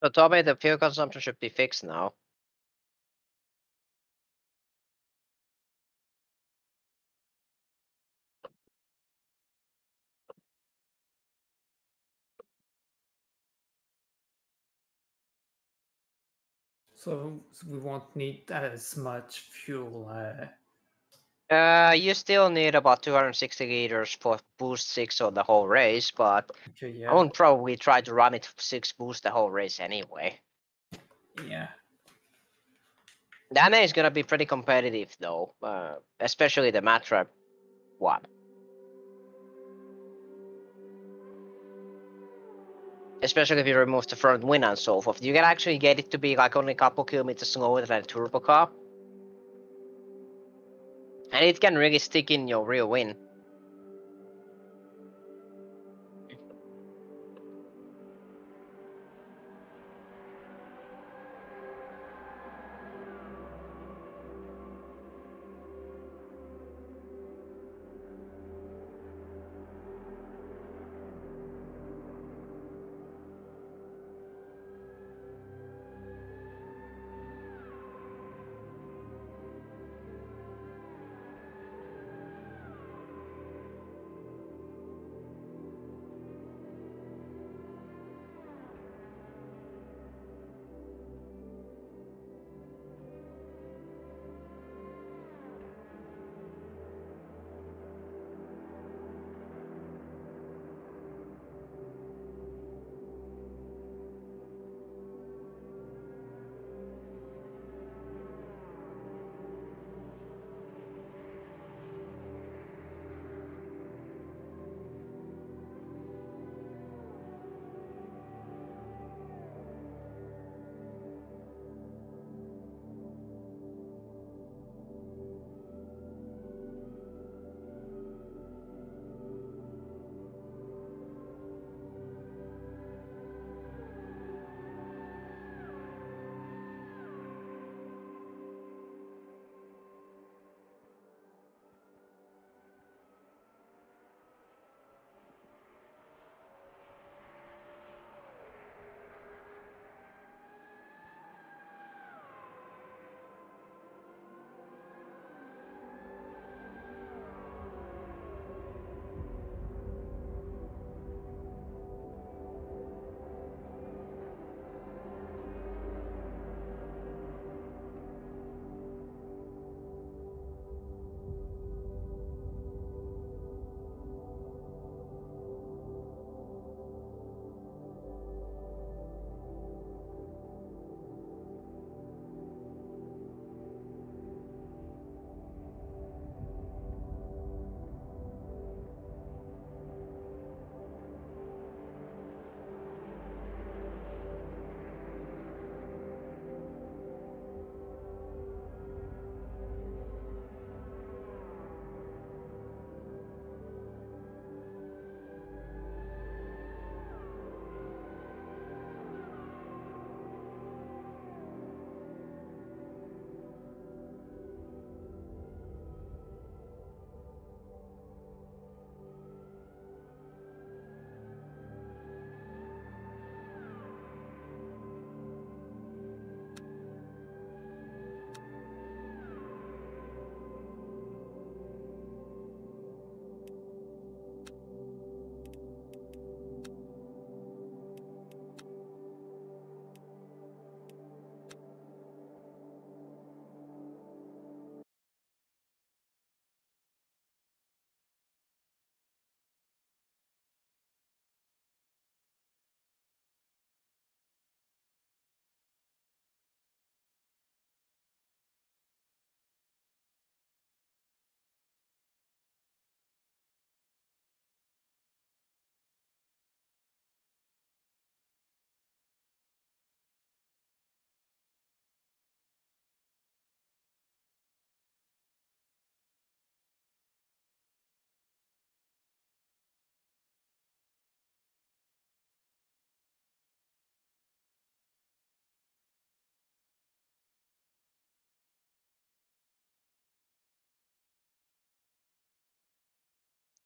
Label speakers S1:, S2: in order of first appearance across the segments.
S1: So Tommy, the fuel consumption should be fixed now.
S2: So we won't need as much fuel.
S1: You still need about 260 liters for boost 6 on the whole race, but
S2: Okay,
S1: I
S2: yeah,
S1: won't probably try to run it 6 boost the whole race anyway.
S2: yeah.
S1: Dana is gonna be pretty competitive though, especially the Matra one. Especially if you remove the front wing and so forth. You can actually get it to be like only a couple kilometers slower than a turbo car. And it can really stick in your rear wing.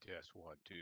S3: Test 1, 2.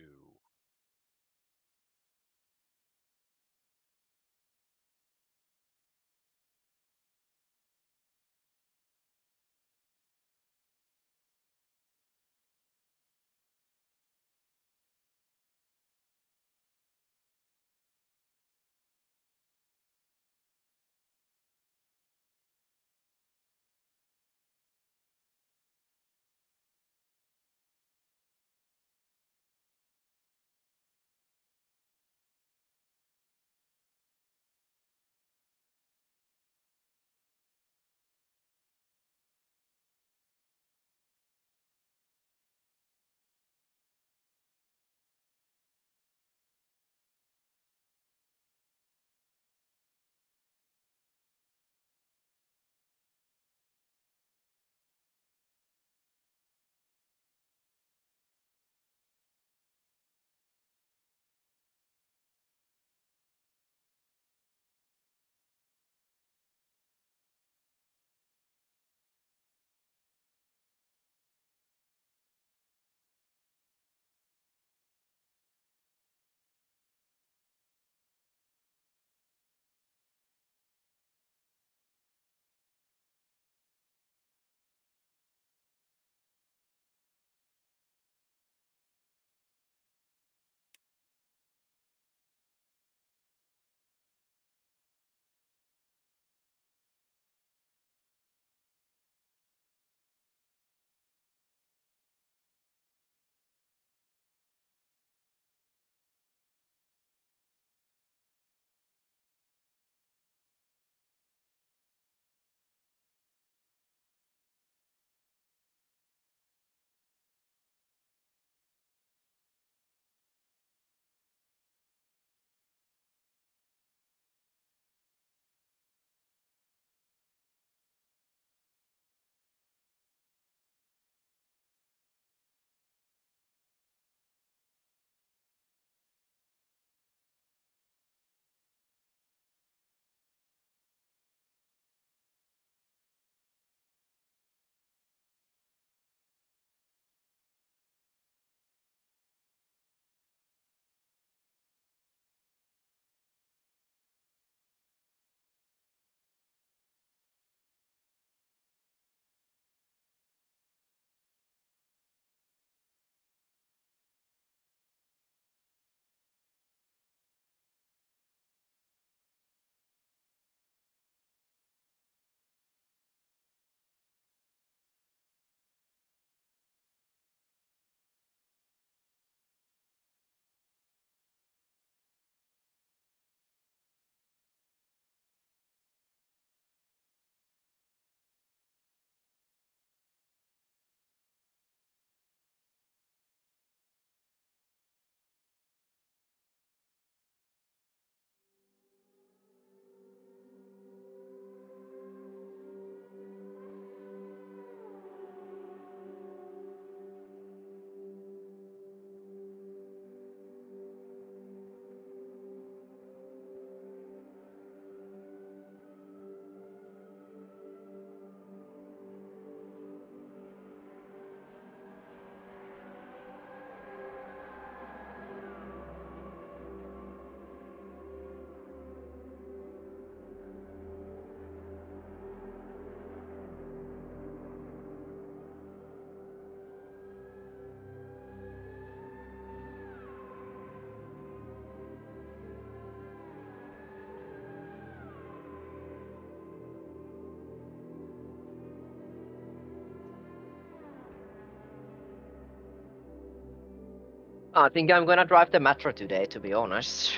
S1: I think I'm gonna drive the Metro today, to be honest.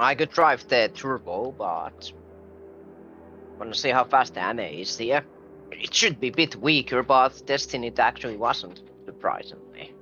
S1: I could drive the Turbo, but wanna see how fast the ammo is here. It should be a bit weaker, but Destiny it actually wasn't, surprisingly.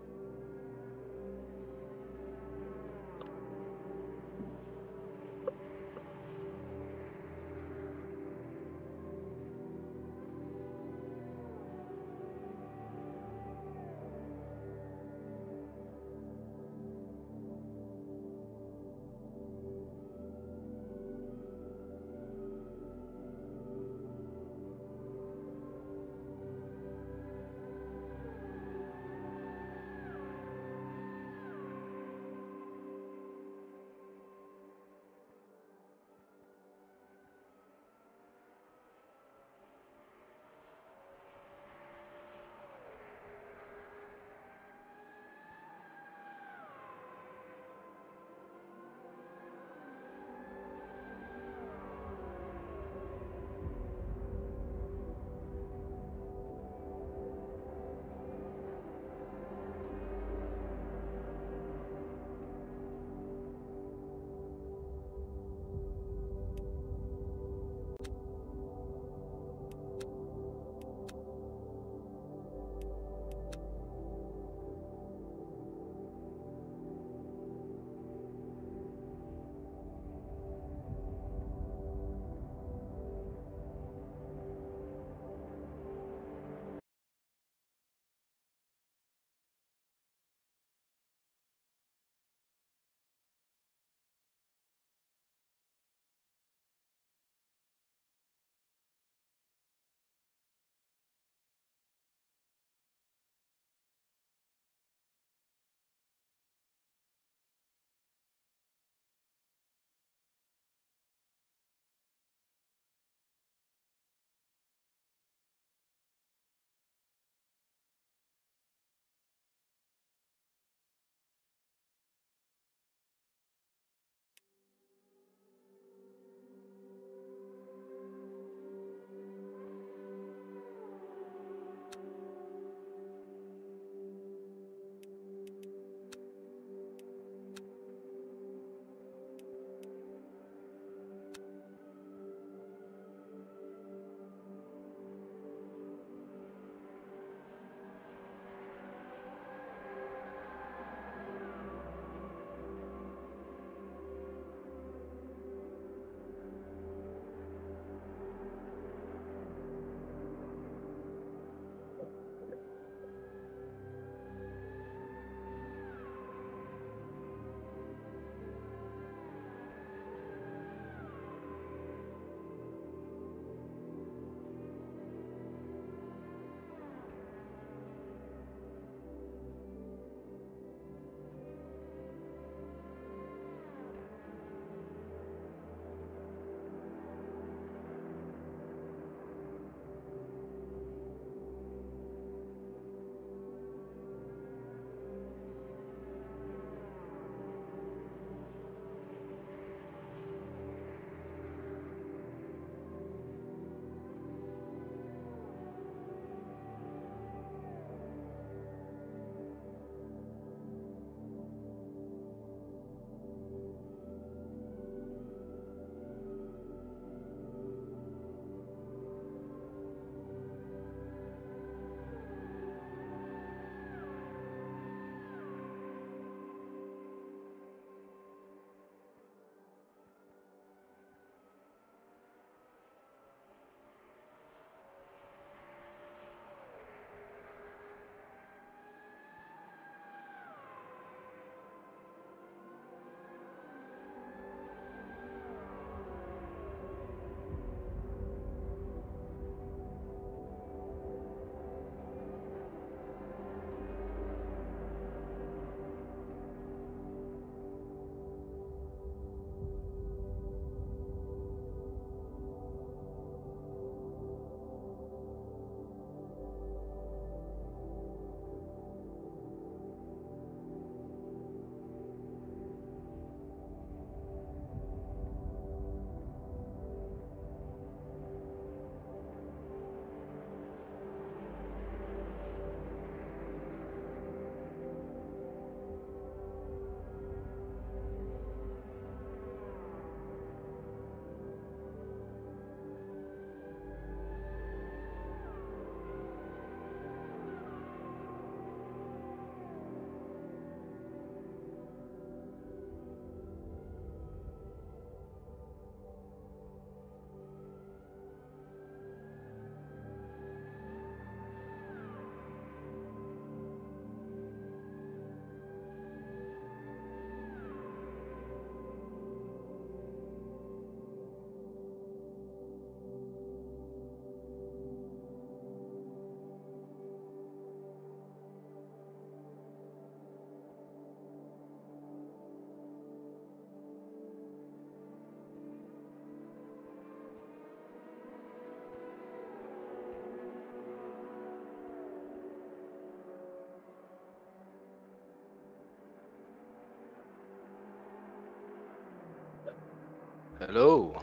S4: Hello.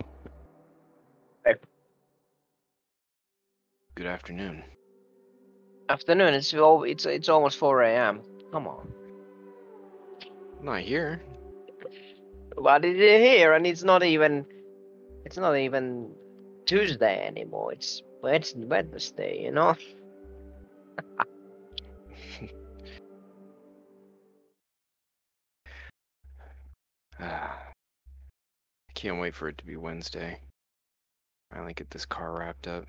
S1: Hey.
S4: Good afternoon.
S1: Afternoon. It's almost 4 a.m. Come on.
S4: I'm not here.
S1: But it's here, and it's not even Tuesday anymore. It's Wednesday. You know.
S4: I can't wait for it to be Wednesday. Finally get this car wrapped up.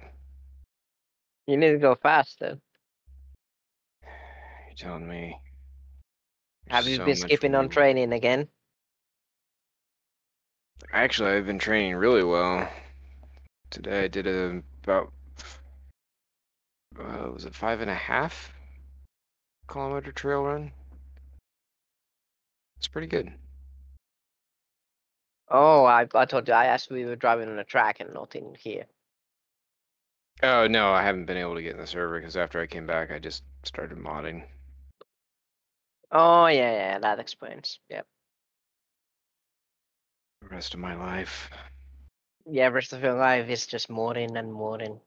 S1: You need to go faster.
S4: You're telling me.
S1: Have you
S4: So
S1: been
S4: much
S1: skipping on
S4: more.
S1: training again?
S4: Actually, I've been training really well. Today I did about was it 5.5 kilometer trail run? It's pretty good.
S1: Oh, I told you. I asked we were driving on a track and not in here.
S4: Oh no, I haven't been able to get in the server because after I came back, I just started modding.
S1: Oh yeah, that explains. Yep.
S4: The rest of my life.
S1: Yeah, rest of your life is just modding and modding.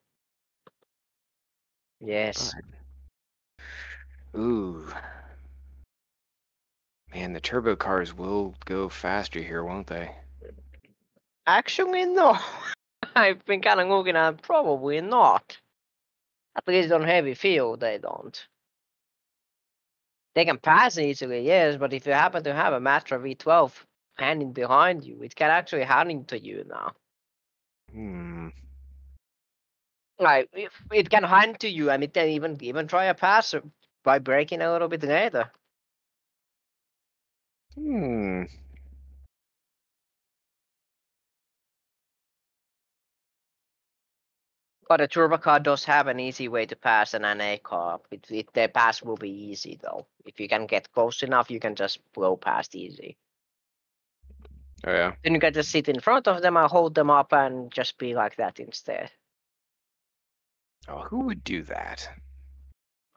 S1: Yes.
S4: Ooh. Man, the turbo cars will go faster here, won't they?
S1: Actually, no. I've been kind of looking at probably not. At least on heavy field, they don't. They can pass easily, yes, but if you happen to have a Matra V12 handing behind you, it can actually hand into you now.
S4: Hmm.
S1: Like, if it can hand to you, and it can even try a pass by braking a little bit later.
S4: Hmm.
S1: But a turbo car does have an easy way to pass an NA car. The pass will be easy though. If you can get close enough, you can just blow past easy.
S4: Oh yeah.
S1: Then you can just sit in front of them and hold them up and just be like that instead.
S4: Oh, who would do that?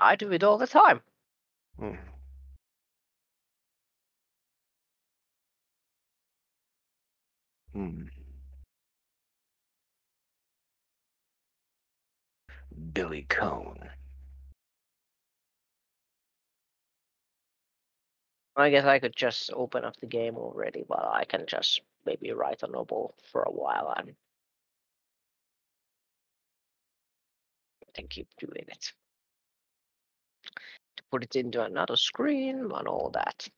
S1: I do it all the time.
S4: Hmm. Hmm. Billy Cone.
S1: I guess I could just open up the game already, but I can just maybe write a novel for a while and then keep doing it. To put it into another screen and all that.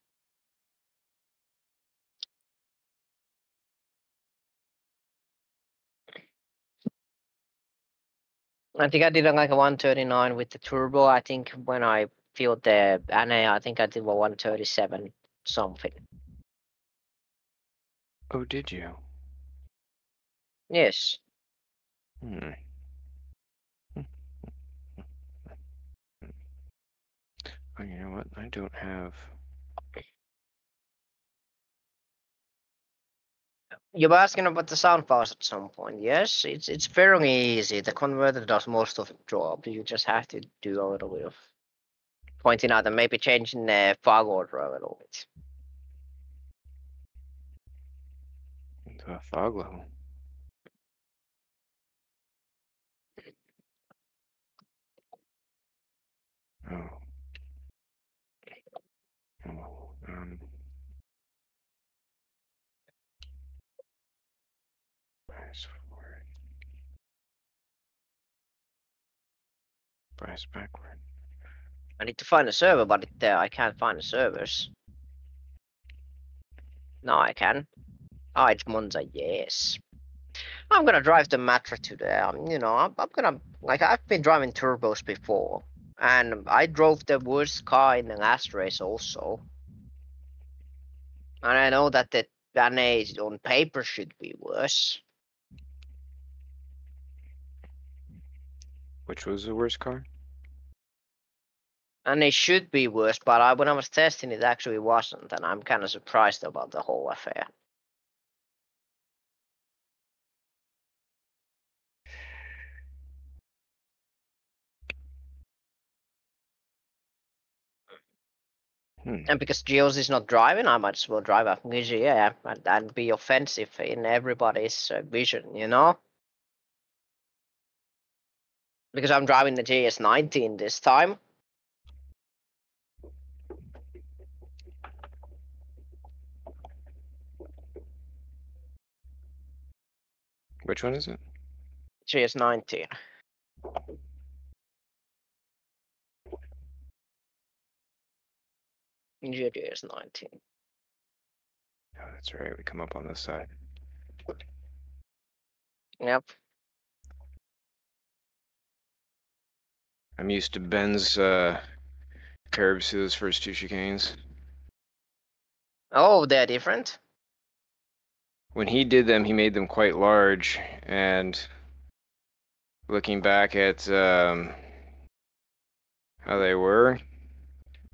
S1: I think I did like a 139 with the turbo. I think when I filled the NA, I think I did a 137 something.
S4: Oh, did you?
S1: Yes.
S4: Hmm. Oh, you know what? I don't have.
S1: You were asking about the sound bars at some point. Yes, it's fairly easy. The converter does most of the job. You just have to do a little bit of pointing out and maybe changing the fog order a little bit.
S4: Into a fog level. Oh. Oh. Price forward. Price backward.
S1: I need to find a server, but I can't find the servers. No, I can. Oh, it's Monza. Yes. I'm gonna drive the Matra today. I'm gonna like I've been driving turbos before, and I drove the worst car in the last race also. And I know that the NA on paper should be worse.
S4: Which was the worst car?
S1: And it should be worse, but when I was testing it actually wasn't, and I'm kind of surprised about the whole affair. And because Geos is not driving, I might as well drive a GA and be offensive in everybody's vision, you know? Because I'm driving the GS19 this time.
S4: Which one is it?
S1: GS19. GS19.
S4: Oh, that's right. We come up on this side.
S1: Yep.
S4: I'm used to Ben's curbs to those first two chicanes.
S1: Oh, they're different.
S4: When he did them, he made them quite large, and looking back at how they were,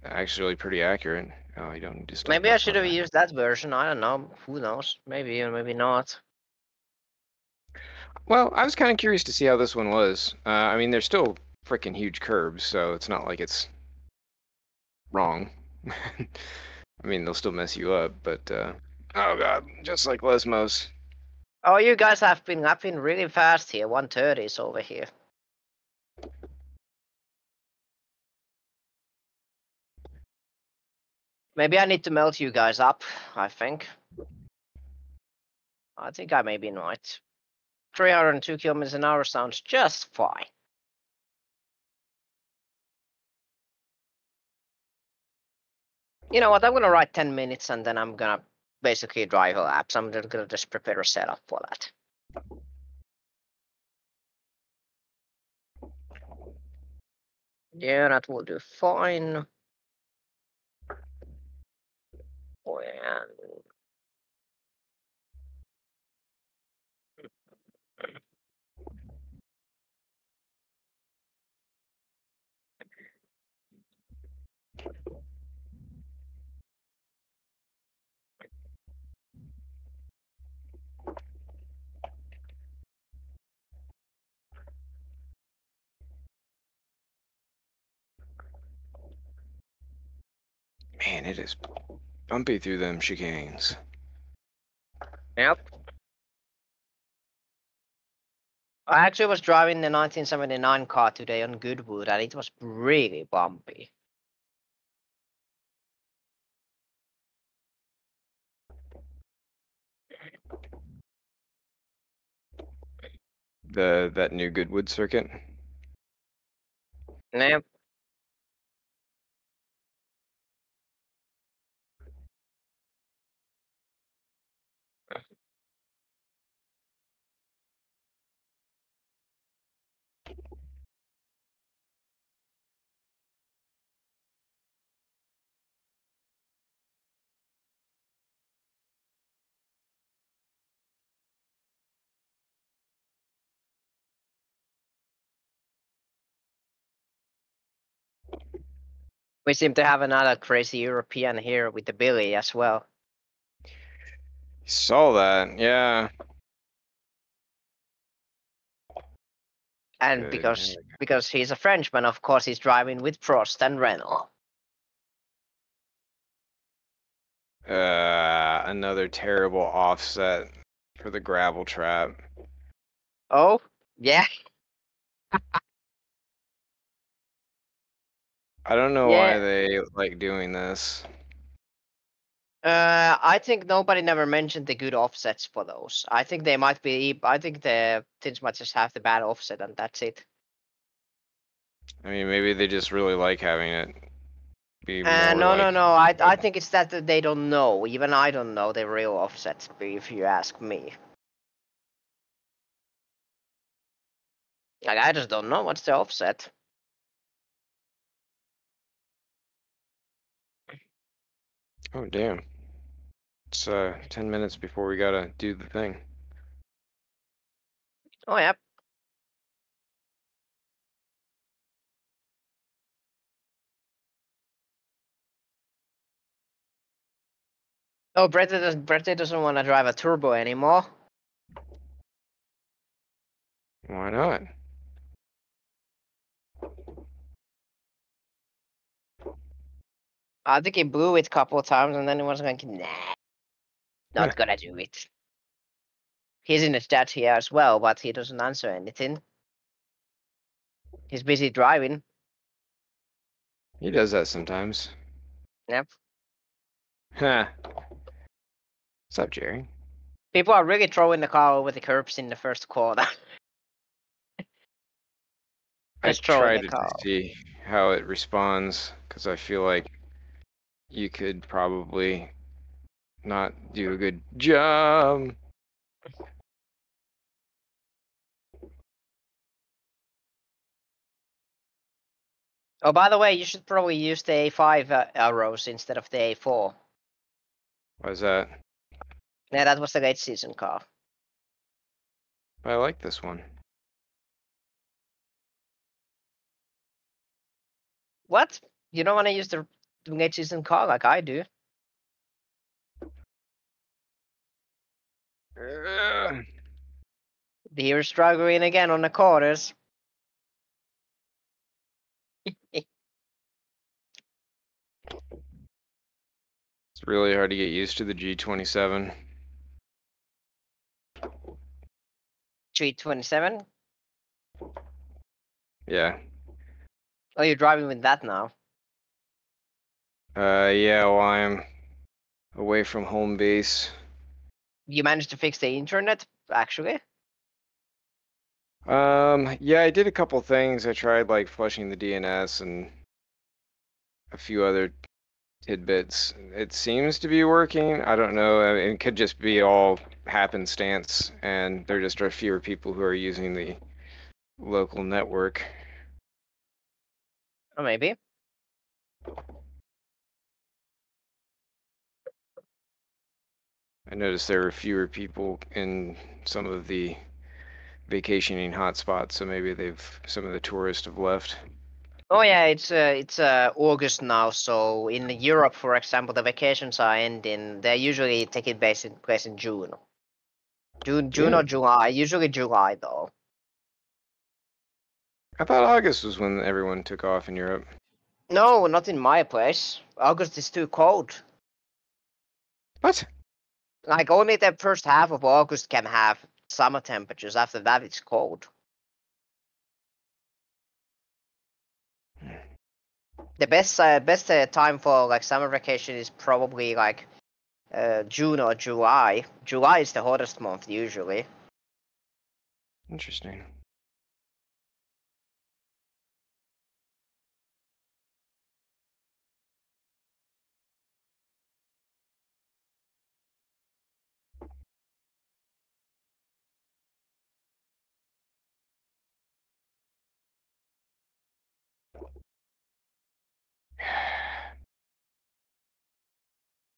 S4: actually pretty accurate. Oh, you don't need to stop.
S1: Maybe I should have used that version. I don't know. Who knows? Maybe or maybe not.
S4: Well, I was kind of curious to see how this one was. I mean, they're still freaking huge curbs, so it's not like it's wrong. I mean, they'll still mess you up, but oh god, just like Lesmos.
S1: Oh, you guys have been upping really fast here. 130s over here. Maybe I need to melt you guys up, I think. I think I may be right. 302 kilometers an hour sounds just fine. You know what? I'm gonna write 10 minutes and then I'm gonna basically drive a lap. So I'm gonna just prepare a setup for that. Yeah, that will do fine. Oh, yeah.
S4: Man, it is bumpy through them chicanes.
S1: Yep. I actually was driving the 1979 car today on Goodwood and it was really bumpy.
S4: That new Goodwood circuit.
S1: Yep. We seem to have another crazy European here with the Billy as well.
S4: Saw that, yeah.
S1: And
S4: Good.
S1: because he's a Frenchman, of course he's driving with Prost and Renault.
S4: Another terrible offset for the gravel trap.
S1: Oh, yeah.
S4: I don't know
S1: Yeah.
S4: why they like doing this.
S1: I think nobody never mentioned the good offsets for those. I think they might be. I think the things might just have the bad offset and that's it.
S4: I mean, maybe they just really like having it be more
S1: No,
S4: like.
S1: no. I think it's that they don't know. Even I don't know the real offsets, if you ask me. Like I just don't know what's the offset.
S4: Oh damn! It's 10 minutes before we gotta do the thing.
S1: Oh yeah. Oh, Brett doesn't want to drive a turbo anymore.
S4: Why not?
S1: I think he blew it a couple of times and then he was like, nah, not
S4: Huh.
S1: gonna do it. He's in the chat here as well, but he doesn't answer anything. He's busy driving.
S4: He does that sometimes.
S1: Yep.
S4: Huh. What's up, Jerry?
S1: People are really throwing the car over the curbs in the first quarter.
S4: I
S1: Just throwing
S4: tried
S1: the
S4: it
S1: car.
S4: to see how it responds because I feel like you could probably not do a good job.
S1: Oh, by the way, you should probably use the A5 arrows instead of the A4.
S4: Why is that?
S1: Yeah, that was the late season car.
S4: I like this one.
S1: What? You don't want to use the late season car like I do? You're struggling again on the corners.
S4: It's really hard to get used to the G27.
S1: 327.
S4: Yeah.
S1: Oh, you're driving with that now.
S4: Yeah, well, I'm away from home base.
S1: You managed to fix the internet, actually.
S4: Yeah, I did a couple things. I tried like flushing the DNS and a few other tidbits. It seems to be working. I don't know. I mean, it could just be all happenstance, and there just are fewer people who are using the local network.
S1: Or maybe.
S4: I noticed there were fewer people in some of the vacationing hotspots, so maybe some of the tourists have left.
S1: Oh yeah, it's August now, so in Europe, for example, the vacations are ending. They usually take it place in June. June or July. Usually July though.
S4: I thought August was when everyone took off in Europe.
S1: No, not in my place. August is too cold.
S4: What?
S1: Like only the first half of August can have summer temperatures. After that, it's cold. The best time for like summer vacation is probably like June or July. July is the hottest month usually.
S4: Interesting.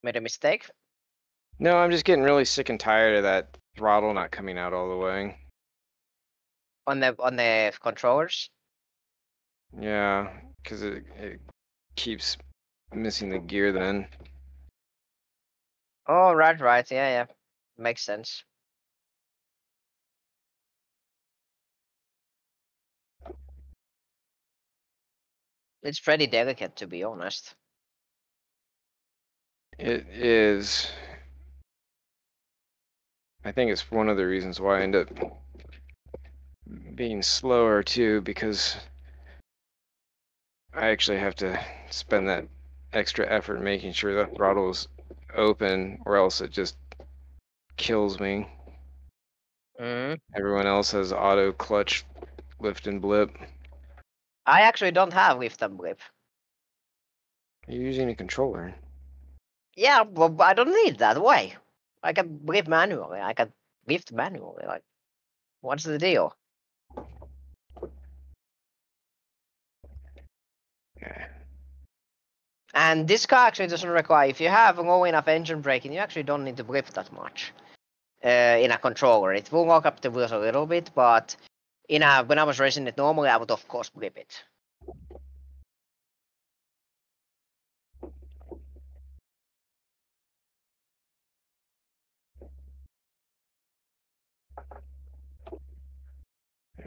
S1: Made a mistake
S4: No, I'm just getting really sick and tired of that throttle not coming out all the way.
S1: on the controllers.
S4: Yeah, because it keeps missing the gear then.
S1: Oh right, yeah, makes sense. It's pretty delicate to be honest.
S4: It is. I think it's one of the reasons why I end up being slower too, because I actually have to spend that extra effort making sure the throttle is open, or else it just kills me.
S1: Mm.
S4: Everyone else has auto clutch lift and blip.
S1: I actually don't have lift and blip.
S4: You're using a controller.
S1: Yeah, but I don't need that. Why? I can blip manually. I can lift manually. Like, what's the deal?
S4: Yeah.
S1: And this car actually doesn't require. If you have low enough engine braking, you actually don't need to blip that much. In a controller, it will lock up the wheels a little bit, but when I was racing it normally, I would of course blip it.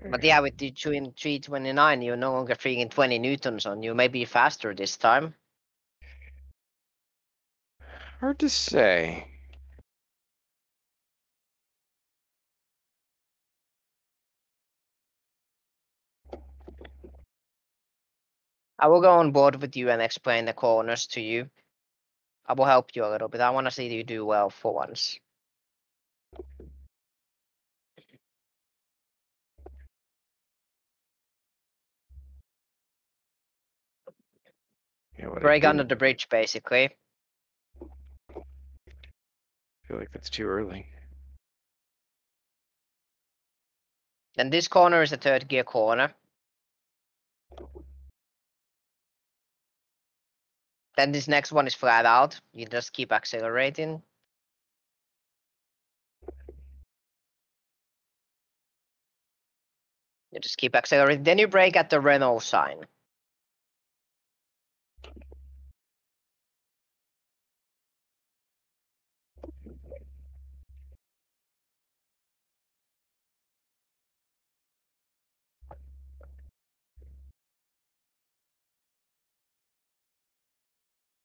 S1: But yeah, with the 329, you're no longer freaking 20 newtons on you. Maybe faster this time.
S4: Hard to say.
S1: I will go on board with you and explain the corners to you. I will help you a little bit. I want to see you do well for once.
S4: Yeah, what I
S1: Break under
S4: didn't
S1: the bridge, basically.
S4: feel like that's too early.
S1: Then this corner is a third gear corner. Then this next one is flat out. You just keep accelerating. You just keep accelerating. Then you brake at the Renault sign.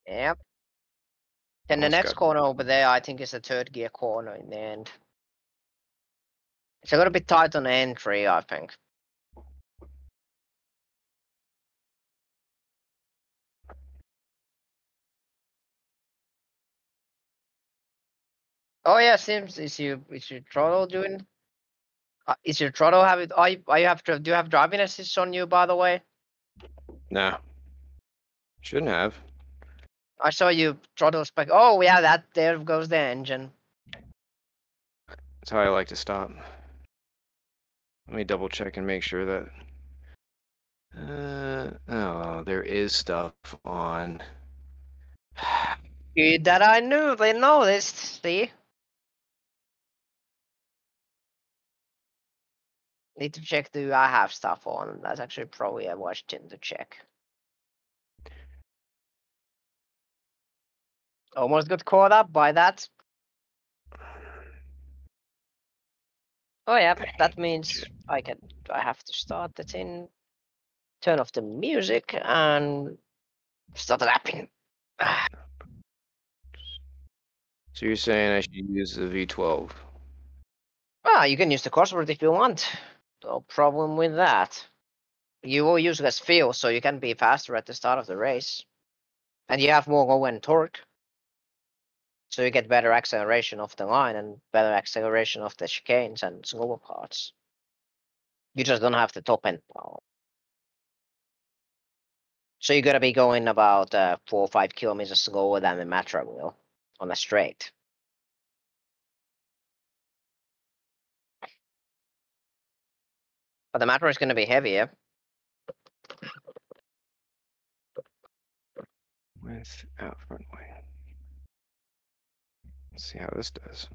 S1: Yep. Then the
S4: Almost
S1: next
S4: got
S1: corner over there, I think, is a third gear corner in the end. It's a little bit tight on the entry, I think. Oh yeah, Sims, is your throttle doing? Is your throttle have it? Are you have do you have driving assist on you, by the way?
S4: nah. Shouldn't have.
S1: I saw you throttle spec. Oh yeah, that there goes the engine.
S4: That's how I like to stop. Let me double check and make sure that. Oh, there is stuff on.
S1: Good that I knew. They noticed. See. Need to check. Do I have stuff on? That's actually probably a question to check. Almost got caught up by that. Oh yeah, that means I have to start the thing, turn off the music and start lapping.
S4: So you're saying I should use the V12?
S1: You can use the crossword if you want. No problem with that. You will use less fuel, so you can be faster at the start of the race. And you have more low-end torque. So you get better acceleration off the line and better acceleration off the chicanes and slower parts. You just don't have the top end power. So you're gonna be going about 4 or 5 kilometers slower than the Matra will on a straight. But the Matra is gonna be heavier.
S4: With out front wing. Let's see how this does.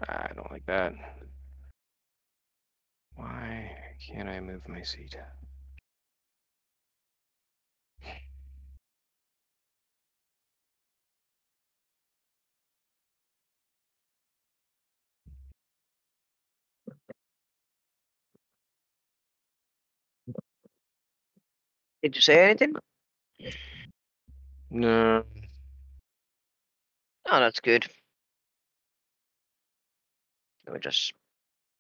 S4: I don't like that. Why can't I move my seat?
S1: Did you say anything?
S4: No.
S1: Oh, that's good. Let me just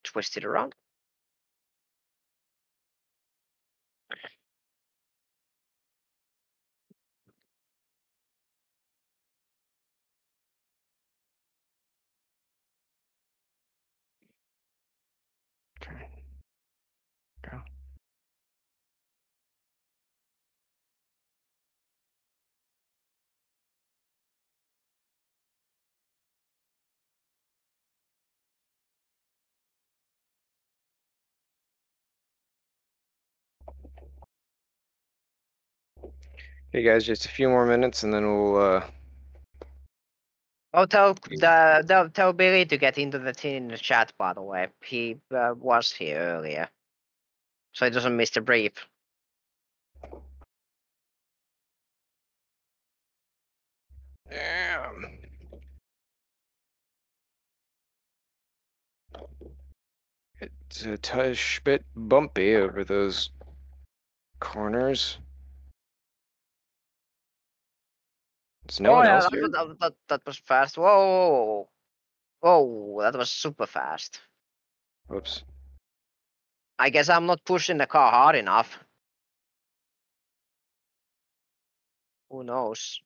S1: twist it around.
S4: Okay. Go. Okay, guys, just a few more minutes and then we'll
S1: Oh, tell Billy to get into the thing in the chat. By the way, he was here earlier, so he doesn't miss the brief.
S4: It's a touch bit bumpy over those corners. There's no
S1: Oh
S4: one
S1: yeah,
S4: else here?
S1: that was fast. Whoa, whoa, that was super fast.
S4: Whoops.
S1: I guess I'm not pushing the car hard enough. Who knows?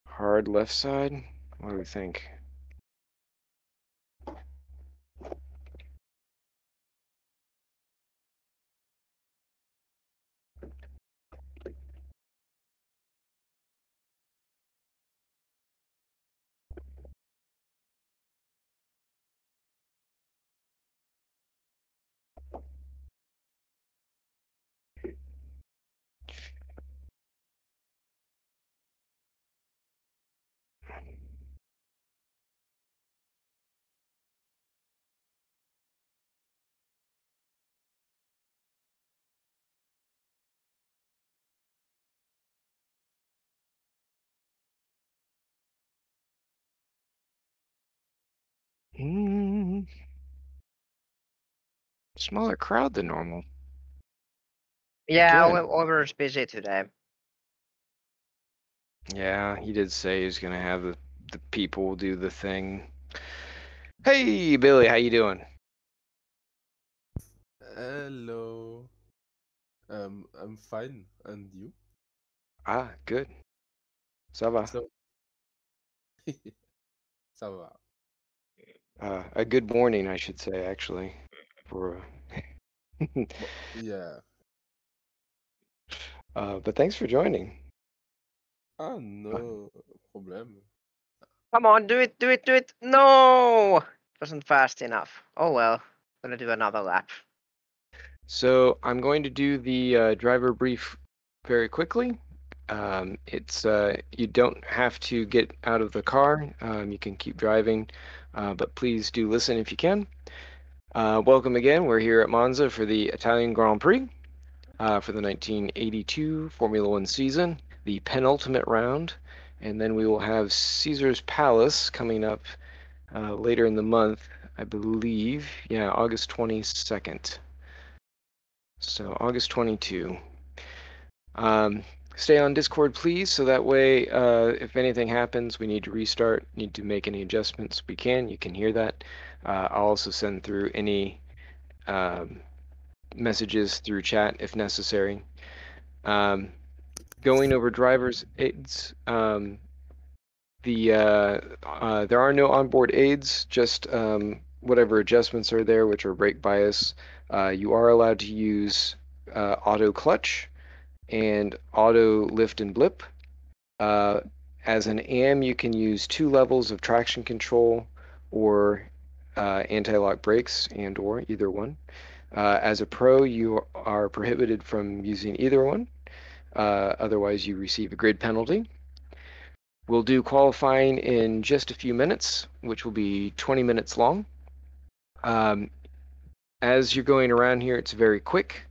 S4: Hard left side? What do we think? Smaller crowd than normal.
S1: Yeah,
S4: Good.
S1: Oliver's busy today.
S4: Yeah, he did say he's gonna have the people do the thing. Hey, Billy, how you doing?
S5: Hello. I'm fine, and you?
S4: Ah, good. Ça va.
S5: So, ça va.
S4: A good morning, I should say, actually. For
S5: Yeah.
S4: but thanks for joining.
S5: Ah, no problem.
S1: Come on, do it, do it, do it. No, it wasn't fast enough. Oh well, gonna do another lap.
S4: So I'm going to do the driver brief very quickly. It's you don't have to get out of the car. You can keep driving, but please do listen if you can. Welcome again. We're here at Monza for the Italian Grand Prix for the 1982 Formula One season, the penultimate round, and then we will have Caesar's Palace coming up later in the month, I believe. Yeah, August 22nd. So August 22. Stay on Discord, please, so that way, if anything happens, we need to restart, need to make any adjustments, we can. You can hear that. I'll also send through any messages through chat if necessary. Going over driver's aids. There are no onboard aids, just whatever adjustments are there, which are brake bias. You are allowed to use auto clutch and auto lift and blip. As an AM, you can use 2 levels of traction control or anti-lock brakes and or either one. As a pro, you are prohibited from using either one. Otherwise, you receive a grid penalty. We'll do qualifying in just a few minutes, which will be 20 minutes long. As you're going around here, it's very quick.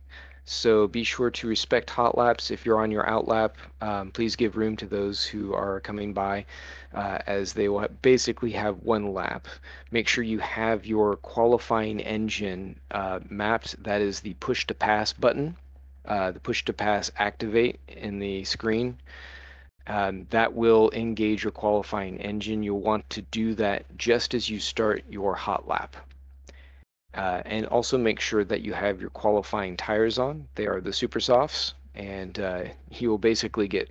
S4: So be sure to respect hot laps. If you're on your out lap, please give room to those who are coming by, as they will basically have 1 lap. Make sure you have your qualifying engine mapped. That is the push to pass button. The push to pass activate in the screen. That will engage your qualifying engine. You'll want to do that just as you start your hot lap. And also make sure that you have your qualifying tires on. They are the Super Softs, and he will basically get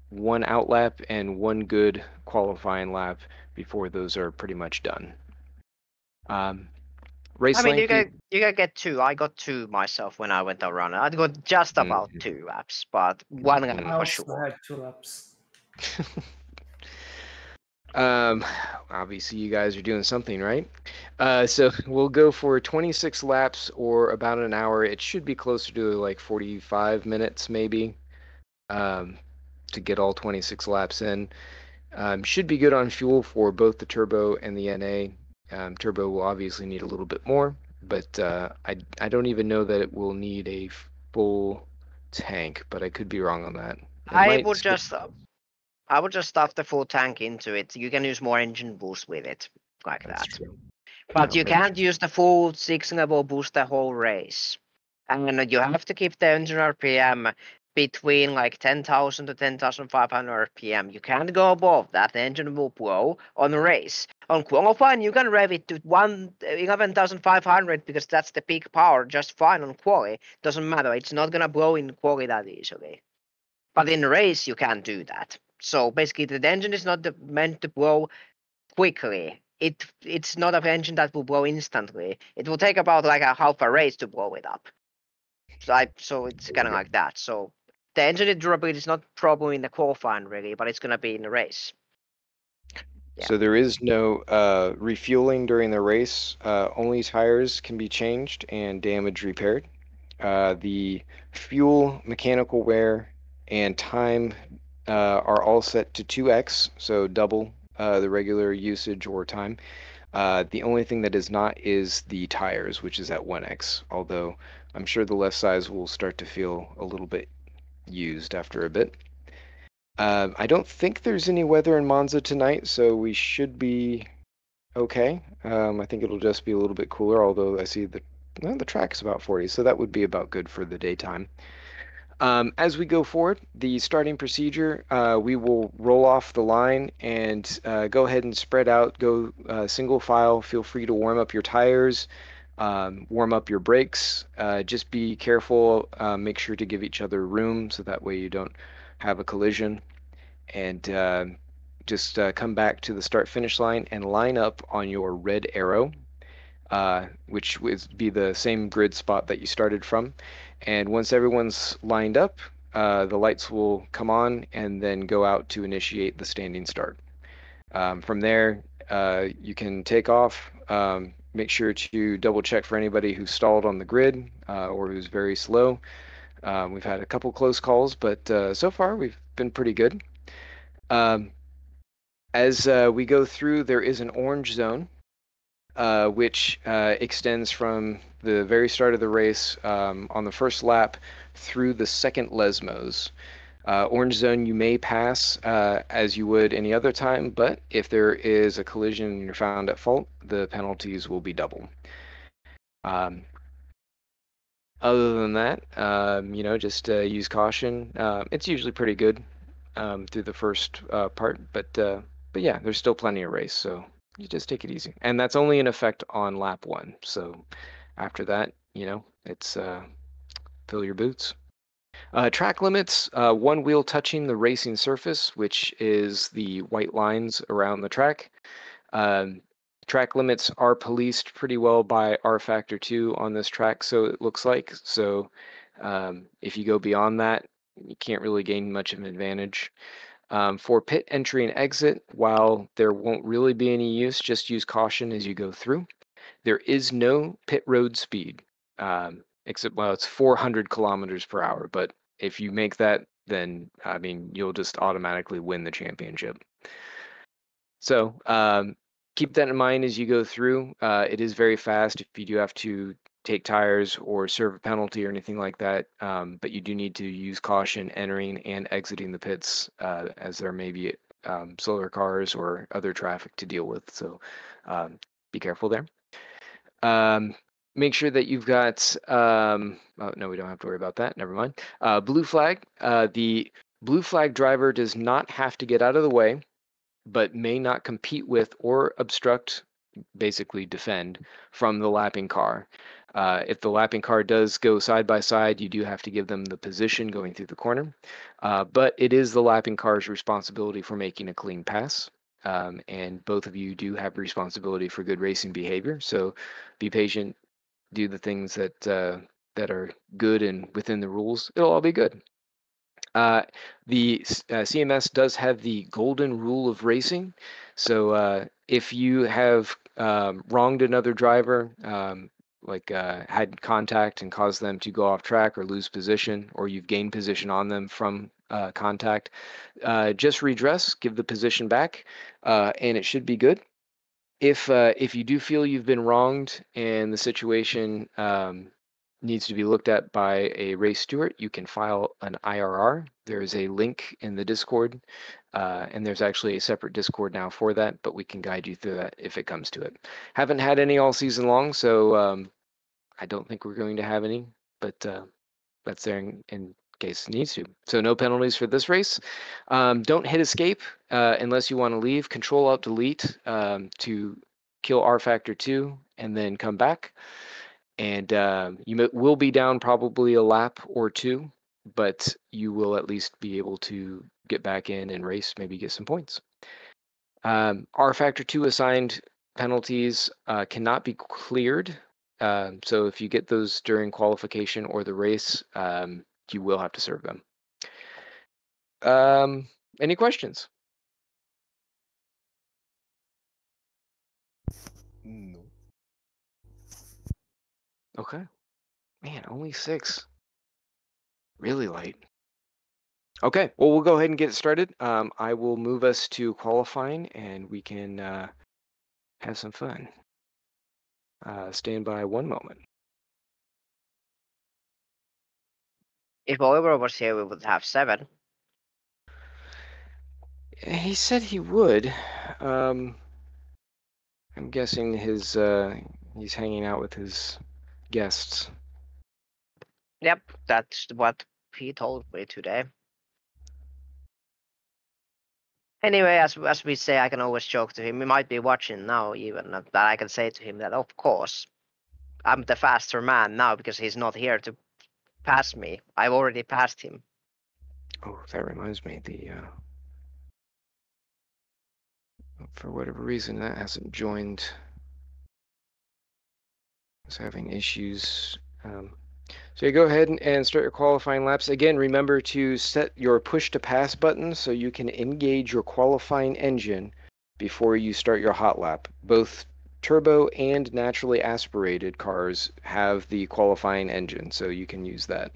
S4: 1 out lap and 1 good qualifying lap before those are pretty much done. Race
S1: I mean,
S4: length.
S1: you can get 2. I got 2 myself when I went around. I got just about 2 laps, but 1 lap
S2: I
S1: for
S2: also
S1: sure.
S2: had 2 laps.
S4: Obviously you guys are doing something right. So we'll go for 26 laps or about an hour. It should be closer to like 45 minutes maybe, to get all 26 laps in. Should be good on fuel for both the turbo and the NA. Turbo will obviously need a little bit more, but I don't even know that it will need a full tank, but I could be wrong on that. It
S1: I
S4: might
S1: would
S4: skip-
S1: just stuff the full tank into it. You can use more engine boost with it, like
S4: That's
S1: that.
S4: true.
S1: But
S4: No,
S1: you
S4: that's
S1: can't use the full 6-level boost the whole race. And you have to keep the engine RPM between like 10,000 to 10,500 RPM. You can't go above that. The engine will blow on the race. On qualifying, you can rev it to 11,500 because that's the peak power just fine on quali. Doesn't matter. It's not gonna blow in quali that easily. But in the race, you can't do that. So basically, the engine is not meant to blow quickly. It's not an engine that will blow instantly. It will take about like a half a race to blow it up. So it's kind of like that. So the engine durability is not problem in the qualifying really, but it's gonna be in the race. Yeah.
S4: So there is no refueling during the race. Only tires can be changed and damage repaired. The fuel, mechanical wear, and time are all set to 2x, so double the regular usage or time. The only thing that is not is the tires, which is at 1x, although I'm sure the left sides will start to feel a little bit used after a bit. I don't think there's any weather in Monza tonight, so we should be okay. I think it'll just be a little bit cooler, although I see the track is about 40, so that would be about good for the daytime. As we go forward, the starting procedure, we will roll off the line and go ahead and spread out, go single file. Feel free to warm up your tires, warm up your brakes. Just be careful, make sure to give each other room so that way you don't have a collision. And just come back to the start-finish line and line up on your red arrow, which would be the same grid spot that you started from. And once everyone's lined up, the lights will come on and then go out to initiate the standing start. From there, you can take off. Make sure to double check for anybody who's stalled on the grid or who's very slow. We've had a couple close calls, but so far we've been pretty good. As we go through, there is an orange zone, which extends from the very start of the race on the first lap through the second Lesmos. Orange zone you may pass as you would any other time, but if there is a collision and you're found at fault, the penalties will be double. Other than that, just use caution. It's usually pretty good through the first part, but yeah, there's still plenty of race, so you just take it easy. And that's only in effect on lap 1. So after that, it's fill your boots. Track limits, one wheel touching the racing surface, which is the white lines around the track. Track limits are policed pretty well by rFactor 2 on this track, so it looks like. So if you go beyond that, you can't really gain much of an advantage. For pit entry and exit, while there won't really be any use, just use caution as you go through. There is no pit road speed, except, well, it's 400 kilometers per hour, but if you make that, then, I mean, you'll just automatically win the championship. So keep that in mind as you go through. It is very fast if you do have to take tires or serve a penalty or anything like that, but you do need to use caution entering and exiting the pits as there may be slower cars or other traffic to deal with. So be careful there. Make sure that you've got, oh, no, we don't have to worry about that. Never mind. Blue flag. The blue flag driver does not have to get out of the way, but may not compete with or obstruct, basically defend, from the lapping car. If the lapping car does go side by side, you do have to give them the position going through the corner. But it is the lapping car's responsibility for making a clean pass. And both of you do have responsibility for good racing behavior. So be patient, do the things that that are good and within the rules. It'll all be good. The CMS does have the golden rule of racing. So if you have wronged another driver, had contact and caused them to go off track or lose position, or you've gained position on them from contact, just redress, give the position back, and it should be good. if you do feel you've been wronged and the situation needs to be looked at by a race steward, you can file an IRR. There is a link in the Discord, and there's actually a separate Discord now for that, but we can guide you through that if it comes to it. Haven't had any all season long, so I don't think we're going to have any, but that's there in case it needs to. So no penalties for this race. Don't hit escape unless you want to leave. Control Alt Delete to kill R Factor 2 and then come back. And you will be down probably a lap or two, but you will at least be able to get back in and race, maybe get some points. R Factor 2 assigned penalties cannot be cleared. So if you get those during qualification or the race, you will have to serve them. Any questions?
S5: No.
S4: Okay. Man, only 6. Really light. Okay, well, we'll go ahead and get started. I will move us to qualifying and we can have some fun. Stand by one moment.
S1: If Oliver was here, we would have 7.
S4: He said he would. I'm guessing he's hanging out with his guests.
S1: Yep, that's what he told me today. Anyway, as we say, I can always joke to him. He might be watching now, even that I can say to him that, of course, I'm the faster man now because he's not here to pass me. I've already passed him.
S4: Oh, that reminds me, for whatever reason that hasn't joined. It's having issues. So you go ahead and start your qualifying laps. Again, remember to set your push to pass button so you can engage your qualifying engine before you start your hot lap. Both turbo and naturally aspirated cars have the qualifying engine, so you can use that.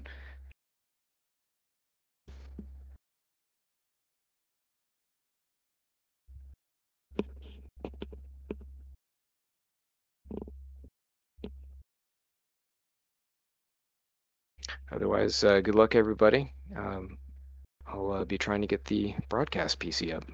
S4: Otherwise, good luck, everybody. I'll be trying to get the broadcast PC up.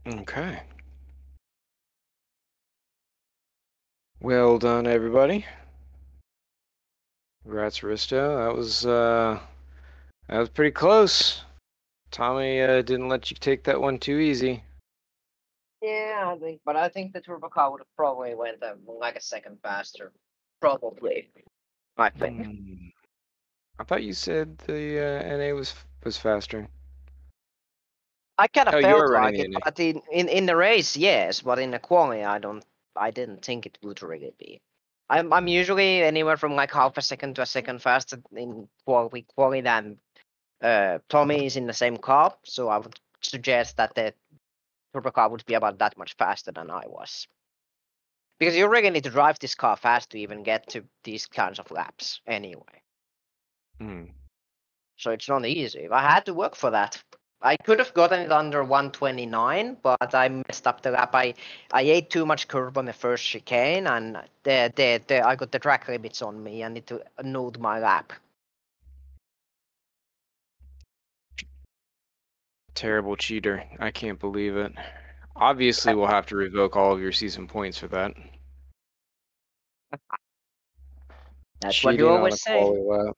S4: Okay. Well done, everybody. Congrats, Risto. That was pretty close. Tommy didn't let you take that one too easy.
S1: Yeah, I think the turbo car would have probably went like a second faster. Probably. I think.
S4: Hmm. I thought you said the NA was faster.
S1: I kind of
S4: Oh,
S1: felt
S4: you're running
S1: like
S4: the
S1: it,
S4: NA.
S1: but in the race, yes, but in the quali, I didn't think it would really be. I'm usually anywhere from like half a second to a second faster in quali than Tommy is in the same car, so I would suggest that the turbo car would be about that much faster than I was. Because you really need to drive this car fast to even get to these kinds of laps anyway.
S4: Hmm.
S1: So it's not easy. I had to work for that. I could have gotten it under 129, but I messed up the lap. I ate too much curb on the first chicane, and I got the track limits on me. I need to node my lap.
S4: Terrible cheater. I can't believe it. Obviously, we'll have to revoke all of your season points for that.
S1: That's what you
S4: Cheating on a
S1: always say.
S4: quali lap.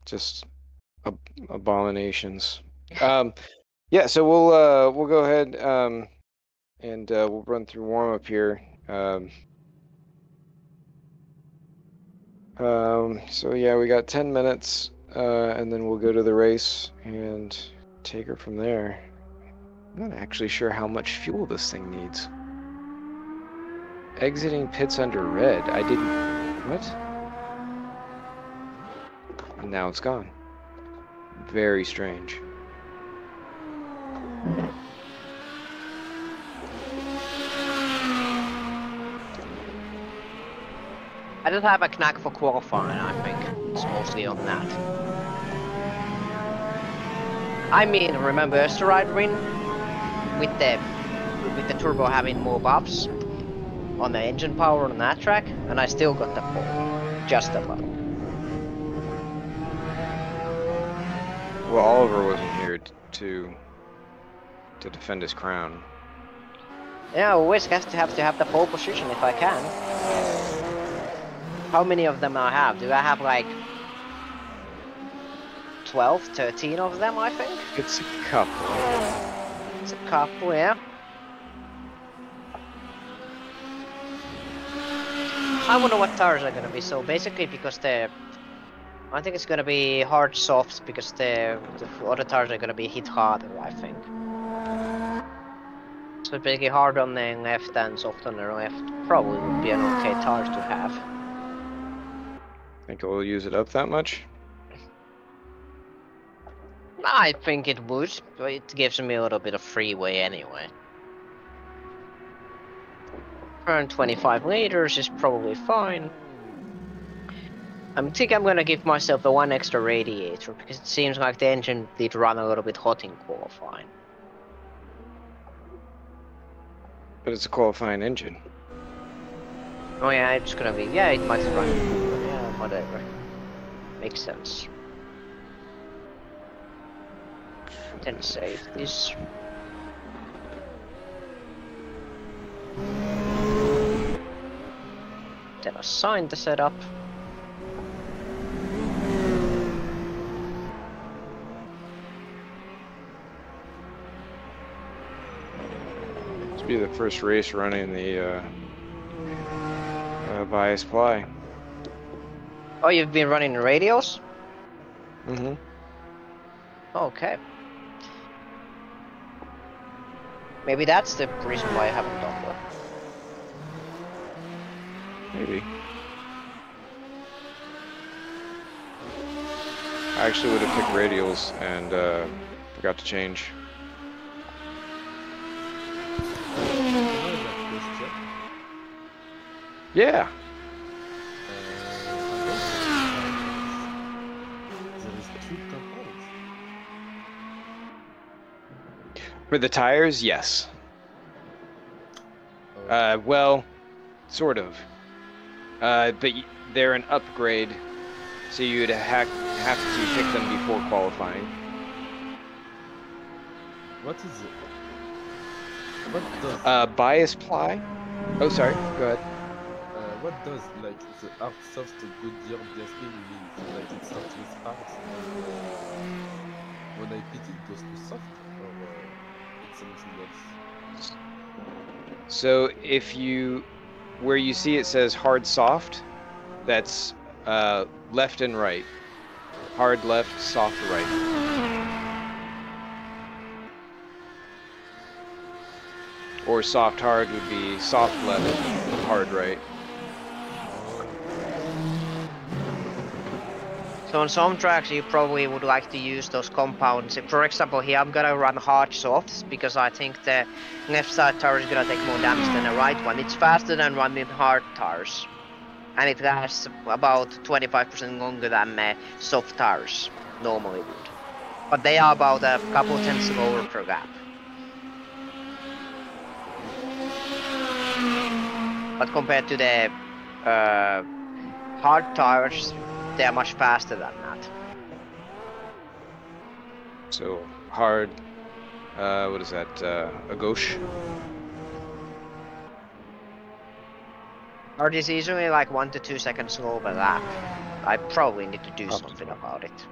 S4: Just abominations. Yeah, so we'll go ahead and we'll run through warm up here. So yeah, we got 10 minutes, and then we'll go to the race and take her from there. I'm not actually sure how much fuel this thing needs. Exiting pits under red. I didn't. What? And now it's gone. Very strange.
S1: I just have a knack for qualifying, I think. It's mostly on that. I mean, remember Österride win? With the turbo having more buffs on the engine power on that track, and I still got the pole. Just about.
S4: Well, Oliver wasn't here to defend his crown.
S1: Yeah, I always have to have the pole position if I can. How many of them I have? Do I have like 12, 13 of them, I think?
S4: It's a couple.
S1: It's a couple, yeah. I wonder what tires are gonna be. So basically, because I think it's gonna be hard softs because the other tires are gonna be hit harder, I think. So basically hard on the left and soft on the left probably would be an okay tires to have.
S4: Think we'll use it up that much?
S1: I think it would, but it gives me a little bit of freeway anyway. Around 25 liters is probably fine. I think I'm gonna give myself a one extra radiator because it seems like the engine did run a little bit hot in qualifying.
S4: But it's a qualifying engine.
S1: Oh yeah, it's gonna be, yeah, it might run cooler, yeah, whatever. Makes sense. Then save this. Then assign the setup.
S4: This will be the first race running the bias ply.
S1: Oh, you've been running radials?
S4: Mm-hmm.
S1: Okay. Maybe that's the reason why I haven't done well.
S4: Maybe. I actually would have picked radials and forgot to change. Yeah.
S5: There is 2 compounds.
S4: For the tires, yes.
S5: Oh,
S4: Well, sort of. But they're an upgrade, so you'd have to pick them before qualifying.
S5: what is it? What does
S4: Bias ply? Oh, sorry. Go ahead.
S5: what does like the hard soft Goodyear Biaslin mean? Like it starts with hard. When I pit it goes to soft, or it's something else.
S4: So if you, where you see it says hard soft, that's left and right. Hard left, soft right. Or soft hard would be soft left, hard right.
S1: So on some tracks you probably would like to use those compounds. For example, here I'm gonna run hard softs because I think the left side tire is gonna take more damage than the right one. It's faster than running hard tires. And it lasts about 25% longer than soft tires normally would. But they are about a couple tenths lower per lap. But compared to the hard tires, they are much faster than that.
S4: So hard, what is that, a gauche?
S1: Hard is usually like 1 to 2 seconds slower per lap. I probably need to do something about it.